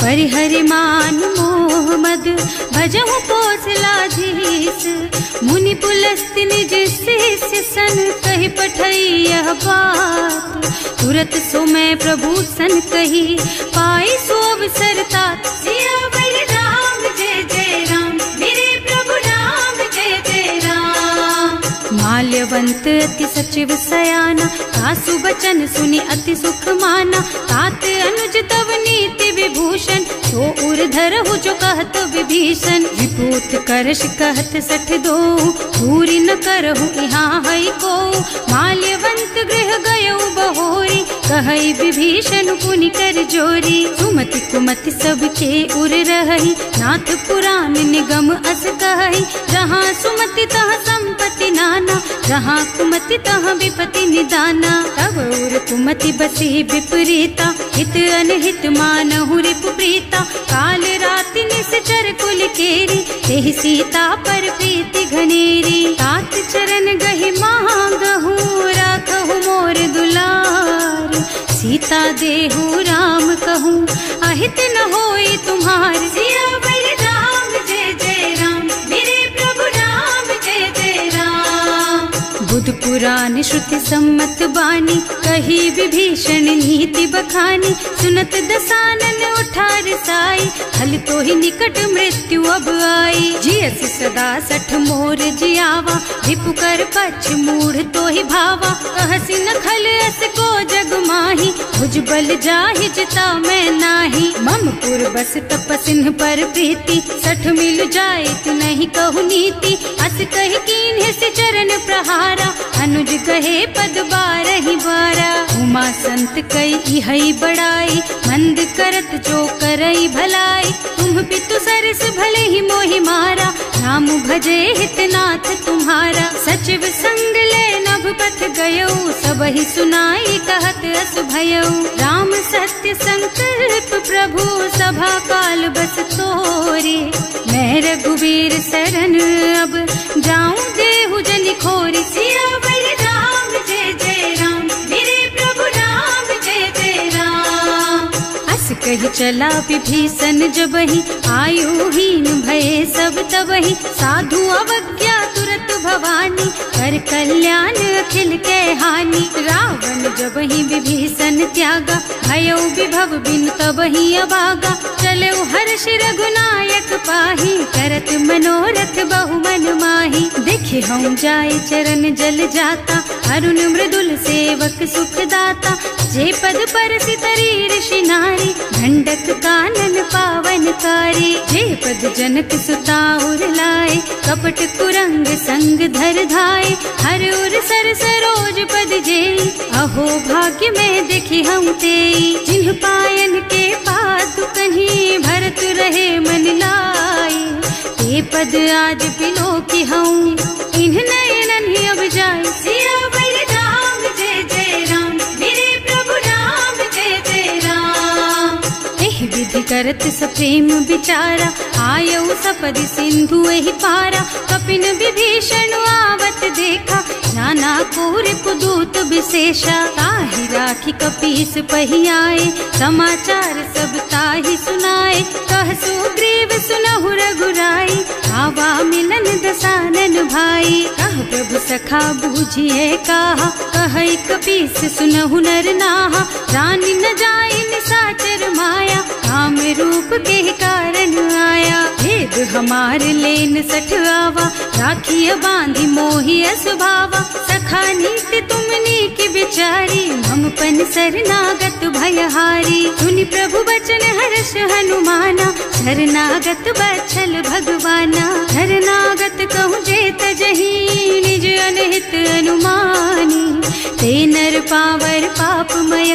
परिहरि मान मोह मद, भजहु कौशलाधीश। मुनि पुलस्त्य निज शिष्य सन, कहि पठई यह बात। तुरत सो मैं प्रभु सन कही, पाई सो अवसर तात। सियावर राम जय जय राम, मेरे प्रभु राम जय जय राम। माल्यवंत अति सचिव सयाना, सासु बचन सुनि अति सुख माना। तात अनुज तव नीति विभूषण, सो उर धरहु जो कहत विभीषण। विपूत करश कहत 62, पूरी न करहु यहाँ हई को। माल्यवंत गृह गयौ बहोरी, कहई विभीषण पुनि कर जोरी। सुमति कुमति सबके उर रहई, नाथ पुराण निगम अस कहई। जहाँ सुमति तहाँ संपत्ति नाना, जहाँ कुमति तहाँ विपत्ति निदाना। तब उर कुमति बसी विपरीता, हित अनहित मानहु रिपु प्रीता। काल राति निश्चर कुल केरी, तेहि सीता पर प्रीति घनेरी। तात चरण गहि मांगहु, राखहु मोर दुलार। सीता देहु राम कहूँ, अहित न होई तुम्हार। सियावर राम जय जय राम, मेरे प्रभु राम जय जय राम। बुध पुराण श्रुति सम्मत बानी, कही विभीषण नीति बखानी। सुनत दसानन उठार साई, हल तो ही निकट मृत्यु अब आई। जियसि सदा 60 मोर जियावा, रिपु कर पक्ष मूढ़ तो ही भावा। कहसि न खल अस को जग माही, भुज बल जाहि जिता मैं नाही। मम पुर बस तपसिन्ह पर प्रीति, 60 मिल जाए तु नहीं कहु नीति। अस कहि कीन्ह से चरण प्रहारा, अनुज कहे पद 12 बारा। उमा संत कई इहई बड़ाई, मंद करत जो करई भलाई। तुम पितु सरस भले ही मोहि मारा, नाम भजे हितनाथ तुम्हारा। सचिव संग ले नभ पथ गयो, सबहि सुनाई कहत अस भयो। राम सत्य संकल्प प्रभु, सभा काल बस तोरे। मैं रघुबीर शरण अब, जाऊं देहु जनि खोरी। सियावर राम जय जय राम, मेरे प्रभु राम जय जय राम। अस कही चला विभीषण जबहि, आयुहीन भये सब तबहि। साधु अवज्ञा तुरत भवानी, कर कल्याण अखिल के हानि। रावण जबहि विभीषण त्यागा, भयो विभव बिन तबहि अभागा। चलो हर्ष रघुनायक पाहि, करत मनोरथ बहु मन माहि। देखे हम जाय चरण जल जाता, अरुण मृदुल सेवक सुख दाता। जे पद परसि तरी ऋषि नारी, ढंडक कानन पावनकारी। जे पद जनक सुता उर लाए, कपट कुरंग संग धर धाय। हर उर सर सरोज पद जेई, अहो भाग्य में देखी हम तेई। जिन्ह पायन के पादु कहीं, भरत रहे मन लाई। ते पद आज पिलो की हूँ, इन्ह नयनन ही अब जाए। सियावर राम जय जय राम, मेरे प्रभु राम जय जय राम। एहि विधि करत सप्रेम विचारा, आयऊ सपदि सिंधु एहि पारा। कपिन विभीषण आवत देखा, नाना कोर कुदूत विशेषा। ताहि राखी कपीस पहि आए, समाचार सब ताहि सुनाए। कह सुग्रीव सुनहु रघुराई, आवा मिलन दसानन भाई। कह प्रभु सखा बूझिए काहा, कहै कपीस सुनहु नर नाहा। रानी न जाय निशाचर माया, काम रूप के कारण आया। भेद हमार लेन सठ आवा, राखिय बांधी मोहि स्वभावा। सखा नीति तुमनी की बिचारी, हम पन शरणागत भयहारी। सुनि प्रभु बचन हर्ष हनुमाना, शरणागत बछल भगवाना। शरणागत कहूँ जेत जही, निज अनहित अनुमानी। ते नर पावर पापमय,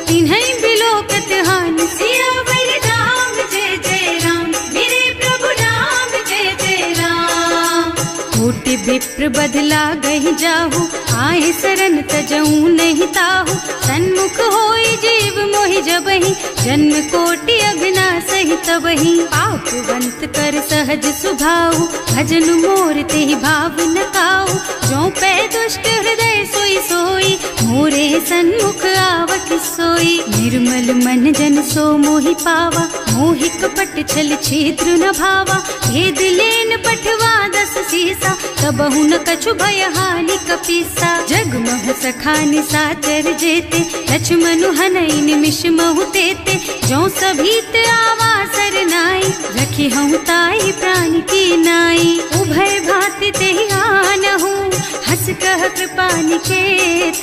तिन्है बिलोकत हानि। सियावर राम जय जय राम, मेरे प्रभु राम जय जय राम। कोटि विप्र बदला गहि जाहु, आए शरण तजऊ नहीं ताहु। सन्मुख होई जीव मोहि जबहि, जन्म कोटि अघनासहि तबहि। पापवंत कर सहज सुभाऊ, भजन मोर तेहि भाव न काऊ। जो पै दुष्ट हृदय सोई सोई, मोरे सन्मुख आवत सोई। निर्मल मन जन सो मोहि पावा, मोहि कपट छल छिद्र न भावा। भेद लेन पठवा दस सीसा, कबहु न कछु भय हानि कपीसा। जग मह सखा निशाचर जेते, लक्ष्मण हनई निमिष महु तेते। जो सभीत आवा सरनाई, रखी हूँ ताई प्राण की नाई। उभय भांति तेहि आनहु, हस कह कृपा निकेत।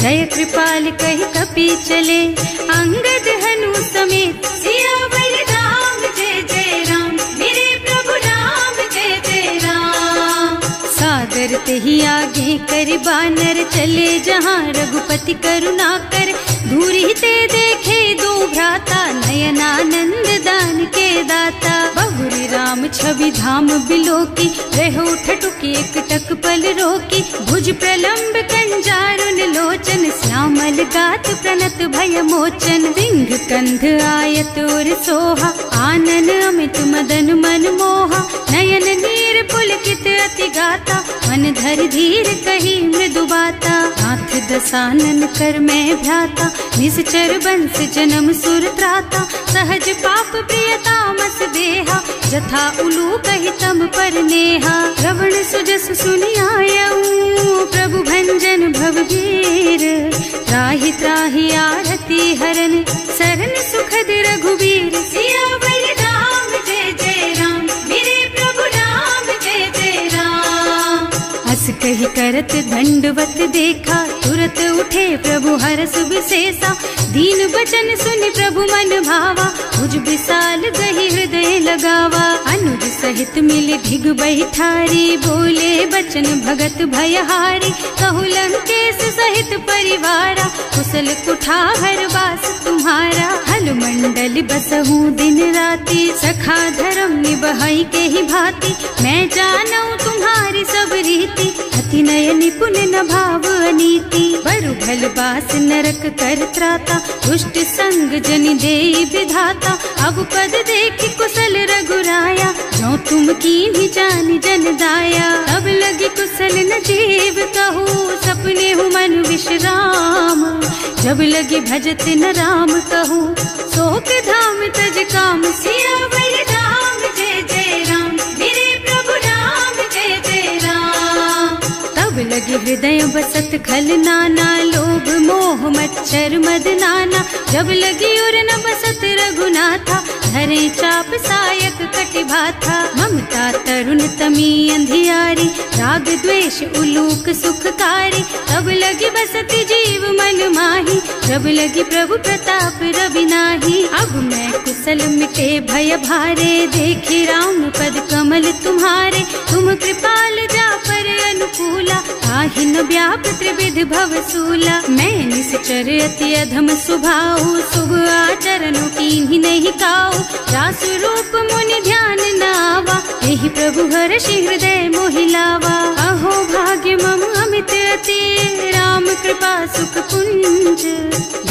जय कृपाल कहि कपि चले, अंगद हनु समेत। सियावर राम जय जय राम, मेरे प्रभु राम जय जय राम। सादर तेहि आगे कर बानर, चले जहाँ रघुपति करुणा कर। दूरी ते देखे दो भ्राता, नयनानंद दान के दाता। बहुरी राम छवि धाम बिलोकी, रहो ठटुकी एकटक पल रोकी। भुज प्रलंब कंजारुन लोचन, श्यामल गात प्रणत भय मोचन। सिंह कंध आयत और सोहा, आनन अमित मदन मन मोहा। नयन नीर पुलकित अति गाता, मन धर धीर कही मृदु बाता। नाथ दसानन कर मैं भ्राता, निश्चर बंस जन्म सुर त्राता। सहज पाप प्रियतामस देहा, जथा उलू कहि तम पर नेहा। श्रवण सुजस सुनि आयऊ, प्रभु भंजन भवभीर। त्राहि त्राहि आरती हरन, सरन सुखद रघुबीर। सियावर राम जय जय राम, मेरे प्रभु राम जय जय राम। हस कहि करत दंडवत देखा, तुरत उठे प्रभु हरष विशेषा। दीन बचन सुनि प्रभु मन भावा, भुज विशाल गहि हृदय लगावा। अनुज सहित मिल धिग बैठारी, बोले बचन भगत भयहारी। कहु लंकेश सहित परिवारा, कुशल कुठार वास तुम्हारा। हल मंडल बसहु दिन राति, सखा धर्म निबहई के ही भांति। मैं जानऊ तुम्हारी सब रीति, अति नय निपुण न भाव अनीति। बरु भल बास नरक कर त्राता, दुष्ट संग जनि देई विधाता। अब पद देखि कुशल रघुराया, जो तुम कीन्ही जानि जन दाया। अब लगी कुशल न जीव कहू, सपने हूँ मन विश्राम। जब लगी भजत न राम कहू, शोक धाम तज काम। सियावर राम जय जय राम, मेरे प्रभु राम जय जय राम। तब लगे हृदय बसत खल नाना, लोभ मोह मच्छर मद नाना। जब लगी उर न बसत रघुनाथा, धरे चाप सायक कटिभाथा। ममता तरुण तमी अंधियारी, राग द्वेष उलूक सुखकारी। तब लगी बसती जीव मन माही, जब लगी प्रभु प्रताप रवि नाही। अब मैं कुशल मिटे भय भारे, देखी राम पद कमल तुम्हारे। तुम कृपाल जा पर अनुकूला, ताहि न व्याप त्रिविध भव सूला। मैं निश्चर अति अधम सुभाऊ, शुभ आचरणों कीन्ही नहीं काऊ। रास रूप मुनि ध्यान नावा, यही प्रभु हर्षि हृदय मोहि लावा। अहो भाग्य मम अमित अति, राम कृपा सुख पुंज।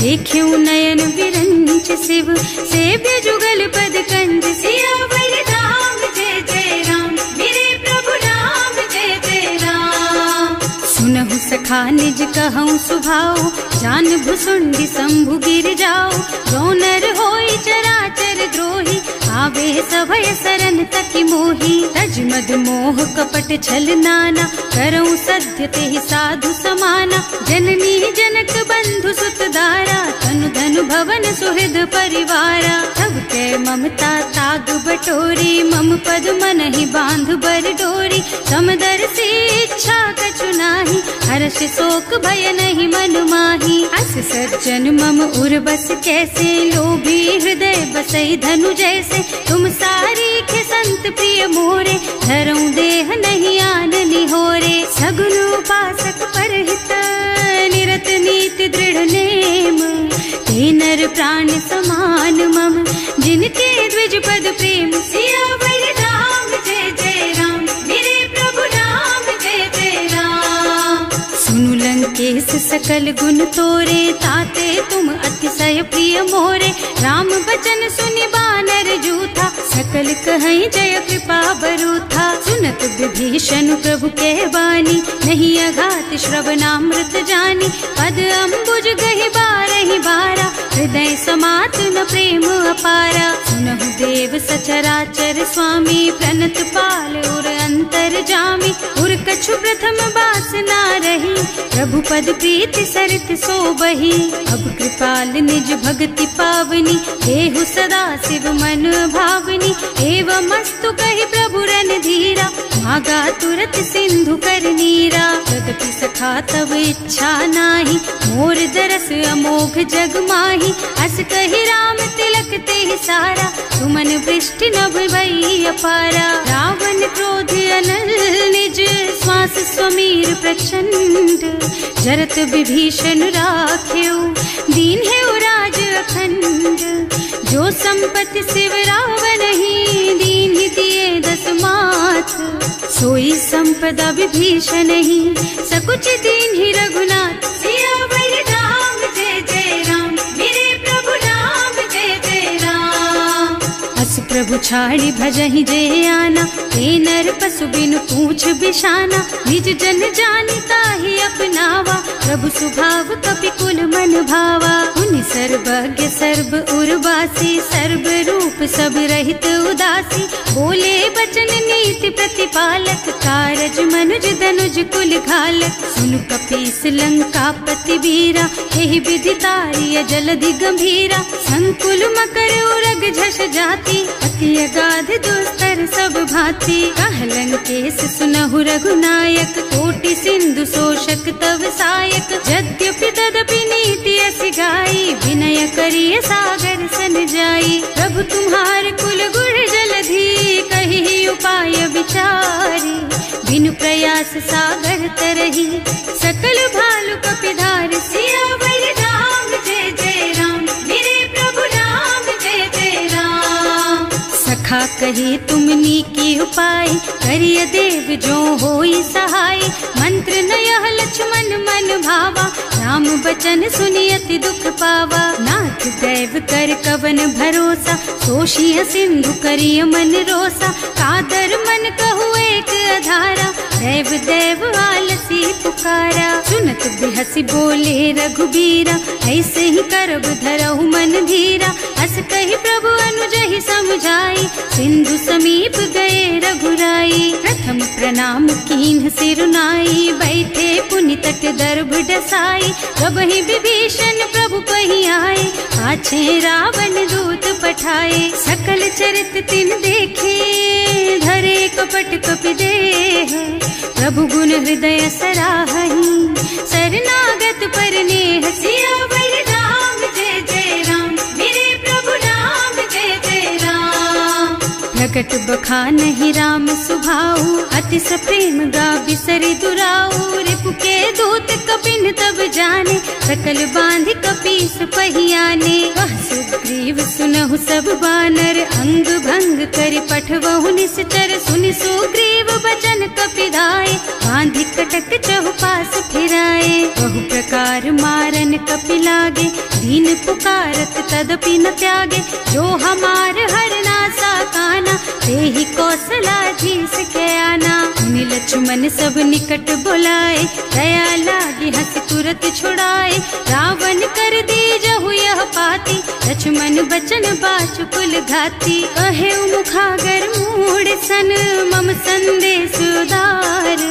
देखियो नयन विरंच शिव सेव्य जुगल पद कंज। सियावर राम जय जय राम, मेरे प्रभु राम जय जय राम। सुनहु सखा निज कहूँ सुभाओ, जान भुसुंडी शंभु गिर जाओ। जो नर होई चराचर द्रोही, आवे सभय सरन तकी मोही। तज मद मोह कपट छल नाना, करऊं सत्य तेहि साधु समाना। जननी जनक बंधु सुत दारा, तनु धनु भवन सुहृद परिवारा। तब के ममता ताग बटोरी, मम पद मन ही बांध बर डोरी। समदर्शी इच्छा कछु नाही, हर्ष शोक भय नहीं मन माही। अस सज्जन मम उर बस कैसे, लोभी हृदय बसई धनु जैसे। तुम सारी के संत प्रिय मोरे, धरऊं देह नहीं आन निहोरे। सगुन उपासक परहित, निरत नीति दृढ़ नेम। ते नर प्राण समान मम, जिनके द्विज पद प्रेम। सियावर राम जय जय राम, मेरे प्रभु राम जय जय राम। सुनु लंकेश सकल गुण तोरे, ताते तुम अतिशय प्रिय मोरे। राम बचन सुनि बानर जूथा, सकल कहई जय कृपा बरूथा। सुनत विभीषण प्रभु के बानी, नहीं अघात श्रवणामृत जानी। पद अम्बुज गहि बारहि बारा, हृदय समात न प्रेम अपारा। सुनहु देव सचराचर स्वामी, प्रणत पाल उर अंतर जामी। उर कछु प्रथम बासना रही, प्रभु पद प्रीति सरित सोबही। अब कृपाल निज भक्ति पावनी, देहु सदा शिव मन भावनी। एवं मस्तु कहि प्रभु रन धीरा, मागा तुरत सिंधु कर नीरा। तदपि सखा तब इच्छा नाही, मोर दरस अमोघ जग माही। अस कहि राम तिलक तेहि सारा, सुमन वृष्टि नभ भई अपारा। रावण क्रोध अनल निज, श्वास स्वमीर प्रचंड। जरत विभीषण राख्यो, दीन है राज अखंड। जो संपत्ति शिव रावण ही, दीन ही दिए दस माथ। सोई संपदा विभीषण ही, सकुच दीन ही रघुनाथ। सियावर राम जय जय राम, मेरे प्रभु राम जय जय राम। अस प्रभु छाड़ी भजहि जय आना, हे नर पशु बिनु पूछ बिशाना। निज जन जानिता ही अपनावा, प्रभु सुभाव कपि कुल मन भावा। उनि सर्वज्ञ सर्व उर्वासी, सर्व रूप सब रहित उदासी। बोले बचन नीति प्रतिपालक, कारज मनुज धनुज कुल घालक। सुनु कपीस लंकापति वीरा, एहि विधि तारिय जलधि गंभीरा। संकुल मकर उरग झष जाति, अति अगाध दुस्तर सब भांति। कह लंकेश सुनहु रघुनायक, कोटि सिंधु शोषक तव सायक। यद्यपि तदपि नीति अस गाई, विनय करिय सागर सन जाई। प्रभु तुम्हार कुल गुण जलधि, कहि उपाय विचारी। बिनु प्रयास सागर तरही, सकल भालु कपिधार। सियावर राम जय जय राम, मेरे प्रभु राम जय जय राम। सखा कही तुमनी की उपाय, करिय देव जो होई सहाय। मंत्र नयह लक्ष्मण मन भावा, राम बचन सुनि अति दुख पावा। नाथ दैव कर कवन भरोसा, सोषिय सिंधु करिय मन रोसा। कादर मन कहु एक अधारा, दैव दैव आलसी पुकारा। सुनत बिहसी बोले रघुबीरा, ऐसे ही करब धरहु मन धीरा। अस कहि प्रभु अनुजहि समझाई, सिंधु समीप गए रघुराई। प्रथम प्रणाम कीन्ह सिरुनाई, बैठे पुनि तट दर्भ डसाई। तब ही विभीषण प्रभु पही आए, पाछे रावण दूत पठाए। सकल चरित तिन देखे, धरे कपट कपि देह। प्रभु गुण हृदय सराहहि, शरणागत पर नेह। सियावर राम जय जय राम, मेरे प्रभु राम जय जय राम। प्रकट बखानहि राम सुभाऊ, अतिस प्रेम गा बिसरि दुराऊ। रिपु के दूत कपिन तब जाने, सकल बांधि कपीस पहियाने। वह सुग्रीव सुनहु सब बानर, अंग भंग करि पठवहु निश्चर। सुनि सुग्रीव बचन कपिधाय, बांधि कटक चहुपास फिराए। बहु प्रकार मारन कपि लागे, दीन पुकारत तदपि न त्यागे। जो हमार हरनासा काना, तेहि कौशलाधीश के आना। मुनि लक्ष्मण सब निकट बुलाए, दया लागी हंस तुरत छुड़ाए। रावण कर दीजहु यह पाती, लक्ष्मण बचन बाचुकुल घाती। कहे मुखागर मूढ़ सन, मम संदेश उदार।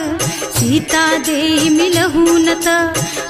सीता दे मिलहु न ता,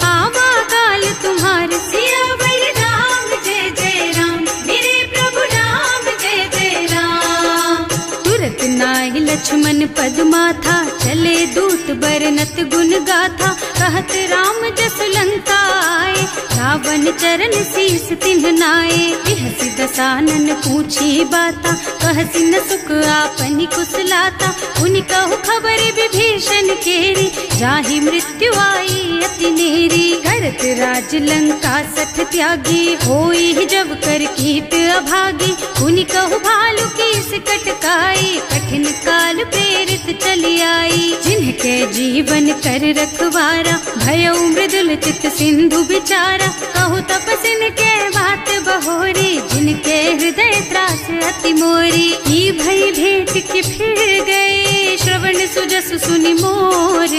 आवा काल तुम्हार। सियावर राम जय जय राम, मेरे प्रभु राम जय जय राम। तुरत नाहि लक्ष्मण पद माथा, चले दूत बरनत गुण गाथा। कहत राम जस लंका आए, रावण चरण शीस तिन्ह नाए। बिहसि दसानन पूछी बाता, कहसि न सुख आपनि कुशलाता। उनि कहु खबर विभीषण केरी, जाहि मृत्यु आई अति नेरी। करत राज लंका सठ त्यागी, होई जब कर कीट अभागी। उनि कहु भालु कीस कटकाई, कठिन काल प्रेरित चली आई। जिनके जीवन कर रखवारा, भयउ मृदुल चित सिंधु बिचारा। कहु तपसिन के बात बहोरी, जिनके हृदय त्रास अति मोरी। ई भई भेंट कि फिर गए, श्रवण सुजस सुनि मोर।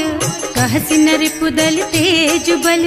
कहसि नरिपुदल तेज बल,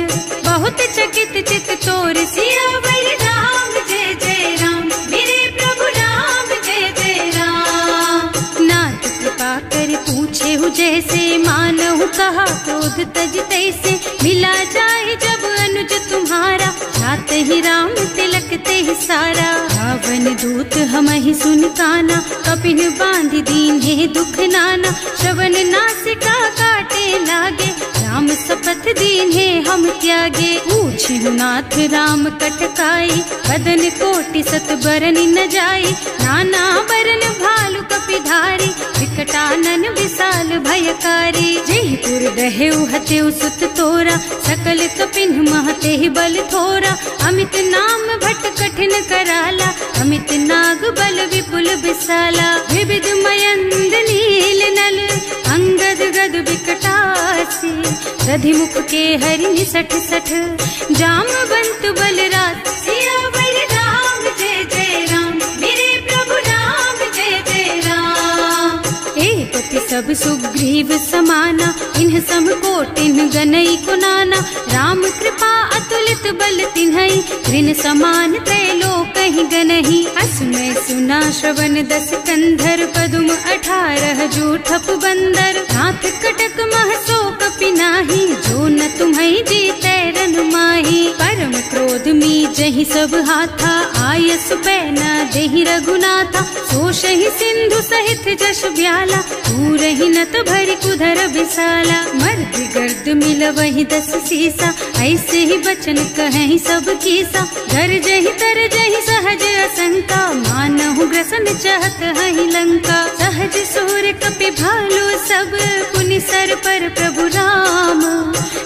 बहुत चकित चित तोर। सियावर राम जय जय राम, मेरे प्रभु राम जय जय राम। नाथ कृपा कर पूछे हु जैसे, मानहु कहा क्रोध तज तैसे। मिला जाए जब अनुज तुम्हारा, जात ही राम तिलक ते ही सारा। रावण दूत हमहि सुन काना, कपिन बांधि दीन्हे दुख नाना। श्रवण नासिका काटे लागे, राम शपथ दीन्हे हम त्यागे। पूछिहु नाथ राम कटकाई, बदन कोटि सत बरन न जाई। नाना बरन भालु कपिधारी, विकटानन विशाल भयकारी। जयपुर दहेउ हतेउ सुत तोरा, सकल कपिन महते ही बल थोरा। अमित नाम भट कठिन कराला, अमित नाग बल विपुल विशाला। विविध मयंद नील नल, अंगद गद विकटासी। दधि मुख के हरि निसठ सठ, जामवंत बलराज। सियावर राम जय जय राम, मेरे प्रभु राम जय जय राम। एक सब सुग्रीव समाना, इन्ह सम कोटिन गनई को नाना। राम कृपा अतुलित बल तिन्हई, ऋण समान त्रैलोक ही गनहि। असमय सुना श्रवण दस कंधर, पदुम 18 जूठप बंदर। नाथ कटक महसो कपि नाही, जो न तुम्हई जीतै रन माही। परम क्रोध मी जहि सब हाथा, आयस बैना देहि रघुनाथा। सोषहि सिंधु सहित जश ब्याला, पूरहि नत भरि कुधर विशाला। मर्द गर्द मिल वही 10 सीसा, ऐसे ही बचन कहीं सब कीसा। घर जहि तर जहि सहज असंका, मानहु ग्रसन चाहत हहि लंका। सहज सूर कपि भालु सब, पुनि सर पर प्रभु राम।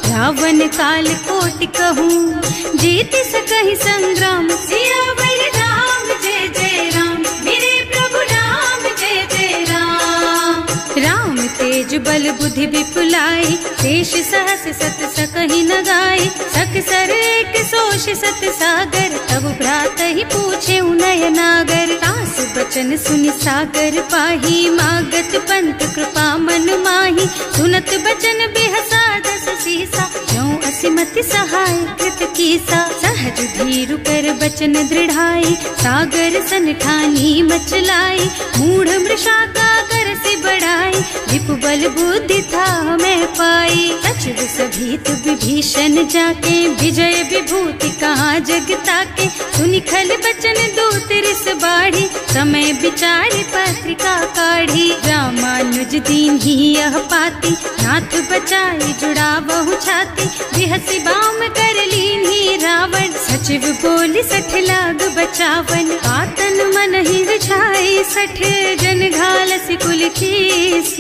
रावण काल कोटि कहूँ, जीत सकहि संग्राम। सियावर राम जय जय राम, मेरे प्रभु राम जय जय राम। राम तेज बल बुद्धि विपुलाई, शेष सहस सत सकहि न गाय। सक सर एक सोष सत सागर, तब भ्रात ही पूछे उनय नागर। तास बचन सुनि सागर पाही, मागत पंत कृपा मन माही। सुनत बचन बिहसा 10 सीसा, ज्यों असिमति सहाय कृत कीसा। सहज धीरु कर बचन दृढ़ाई, सागर सन ठानी मचलाई। मूढ़ मृषा का कर से बढ़ाई, विपु बल बुद्धि था मैं पाई। सचिव सभीत विभीषण जाके, विजय विभूति कहाँ जगता के। सुनि खल बचन दूत रिस बाढ़ी, समय विचारी पत्रिका काढ़ी। रामानुज दीन ही यह पाती, नाथ बचाई जुड़ा बहु छाती। बिहसि बाम कर लीन्ही रावण, सचिव बोली 60 लाग बचावन। आतन मन ही विछाई 60, जन घालसि कुल कीस।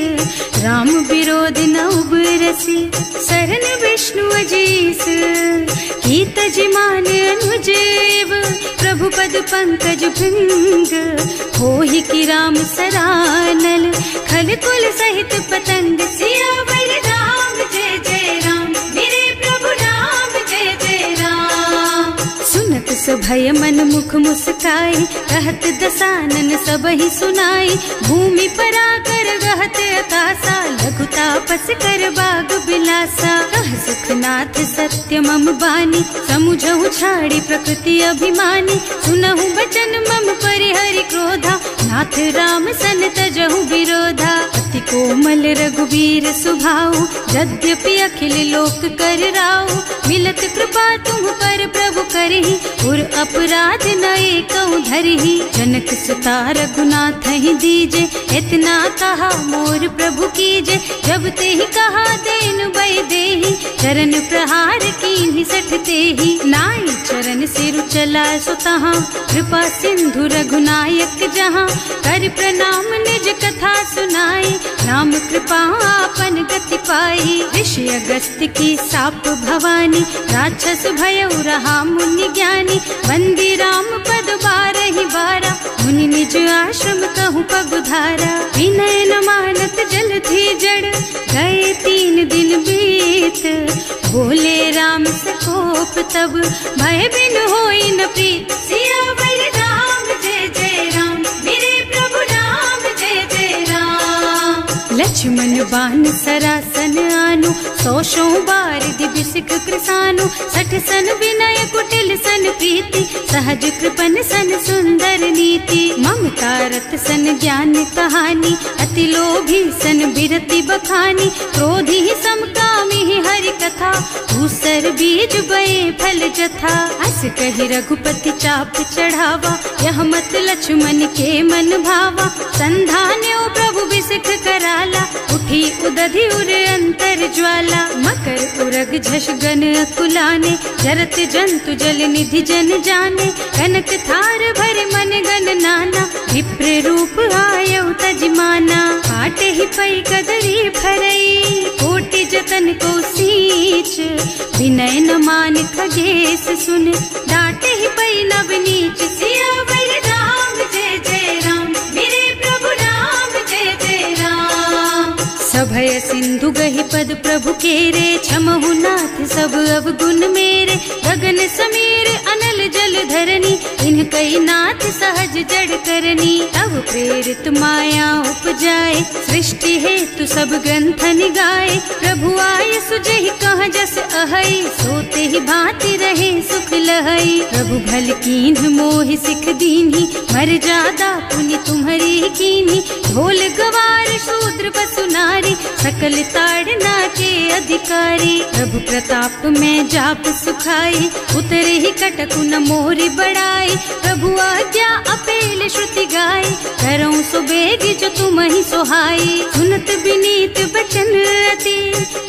राम विरोध न उबरसी, शरण विष्णु अजीस। कीत जिमान अनुजेव, प्रभु पद पंकज भृंग। होहि कि राम सरानल, खल कुल सहित पतंग। सियावर राम जय जय राम, मेरे प्रभु राम जय जय राम। खुश भय मन मुख मुस्काई, कहत दसानन सब ही सुनाई। भूमि पर आकर गहत आकाशा, लघु तापस कर बाग बिलासा। कह सुखनाथ सत्य मम बानी, समुझहु छाड़ी प्रकृति अभिमानी। सुनहु बचन मम परिहरि क्रोधा, नाथ राम सन तजहु विरोधा। अति कोमल रघुवीर सुभाऊ, यद्यपि अखिल लोक कर राऊ। मिलत कृपा तुम पर प्रभु करही, उर अपराध न एकहु धरही। जनक सुता रघुनाथ ही दीजे, इतना कहा मोर प्रभु कीजे। जब ते ही कहा देन बय देही, चरण प्रहार कीन्ही सठते ही। नाई चरण सिरु चला सुतहा, कृपा सिंधु रघुनायक जहाँ। कर प्रणाम निज कथा सुनाई, राम कृपा आपन गति पाई। ऋषि अगस्त्य की साप भवानी, राक्षस भयउ रहा मुनि ज्ञानी। बंदी राम पद बारहि बारा, मुनि निज आश्रम कहूँ पगुधारा। विनय न मानत जल थी जड़, गए 3 दिन बीत। बोले राम सकोप तब, भय बिन होई न प्रीत। सियावर राम जय जय राम, मेरे प्रभु राम जय जय राम। लक्ष्मण बान सरासन आनु, 100 बार दिबिसिक कृसानु। 60 सन विनय कुटिल सन प्रीति, सहज कृपन सन सुंदर नीति। ममता रत सन ज्ञान कहानी, अति लोभी सन बिरति बखानी। क्रोधी समकामी हरि कथा, दूसर बीज बये फल जथा। अस कही रघुपति चाप चढ़ावा, यह मत लक्ष्मण के मन भावा। संधान्यो प्रभु बिसिक कराला, उठी उदधि उर अंतर ज्वाला। मकर उरग झष गन अकुलाने, जरत जंतु जल निधि जन जाने। कनक थार भर मन गन नाना, विप्र रूप आयउ तजमाना। काटे ही पई कदरी फरई, कोटि जतन को सींच। विनय न मान खगेश सुन, डांटे ही पई नव नीच। सियावर राम जय जय राम, मेरे प्रभु राम जय जय राम। सभय सिंधु गहि पद प्रभु केरे, क्षमहु नाथ सब अवगुण मेरे। गगन समीर अनल जल धरनी, इन्ह कई नाथ सहज जड़ करनी। तब प्रेरित माया उपजाए, सृष्टि हेतु सब ग्रंथन गाए। प्रभु आय सुजहि कह जस अहै, सोते ही भांति रहे सुख लहै। प्रभु भल कीन्ह मोहि सिख दीन्ही, मर जादा पुनि तुम्हरी कीन्ही। ढोल गवार शूद्र पशु नारी, सकल ताड़ना के अधिकारी। प्रभु प्रताप में जाप सुखाई, उतरे ही कटकु न मोरी बड़ाई। प्रभु आज्ञा अपेल श्रुति गाय, करऊं सुबेग जो तुम ही सोहाई। सुनत विनीत बचन अति,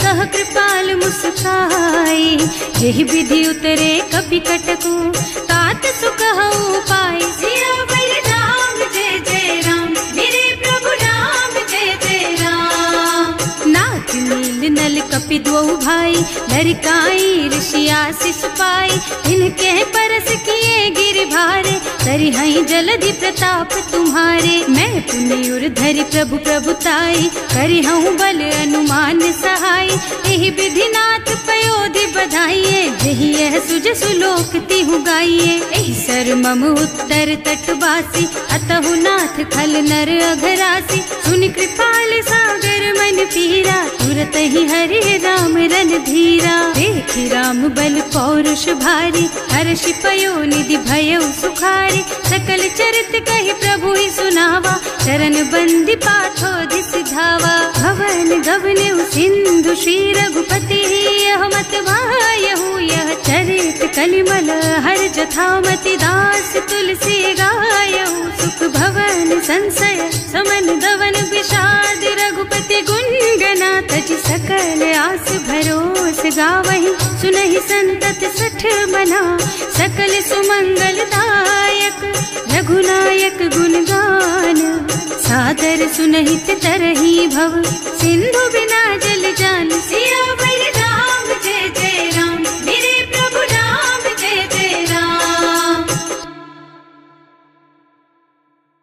कह कृपाल मुस्काई। यही विधि उतरे कपि कटकु, तात सुकहु पाई। सियावर राम जय जय राम, मेरे प्रभु राम जय जय राम। नाथ नील नल कपि द्वौ भाई, लरिकाई ऋषि आशीष पाई। इनके परस किए गिर भारे, तरि हई जलधि प्रताप तुम्हारे। मैं पुनि उर धरि प्रभु प्रभुताई, करि हूँ बल अनुमान सहाय। यही विधि नाथ पयोधि बधाइए, यही यह सुज सुलोक तिहु गाइए। यही सर मम उत्तर तटवासी, अतहु नाथ खल नर अघरासी। सुनि कृपाल सागर मन पीरा, तुरत ही हरि राम रन धीरा। देखि राम बल पौरुष भारी, हर्षि पयो निधि भयउ सुखारी। सकल चरित कहि प्रभु ही सुनावा, चरण बंदी पाथोधि सिधावा। भवन गवनेउ सिंधु श्री रघुपति, यह मत वायहु यह चरित कलिमल हर जथामति। दास तुलसी गायहु, सुख भवन संशय समन गवन विषाद। रघुपति गुणगना तजि सकल आस भरोस गावहि। सुनहि संतत सठ मना, सकल सुमंगल दायक। रघुनायक गुणगान, सादर सुनहित तरहि भव। सिंधु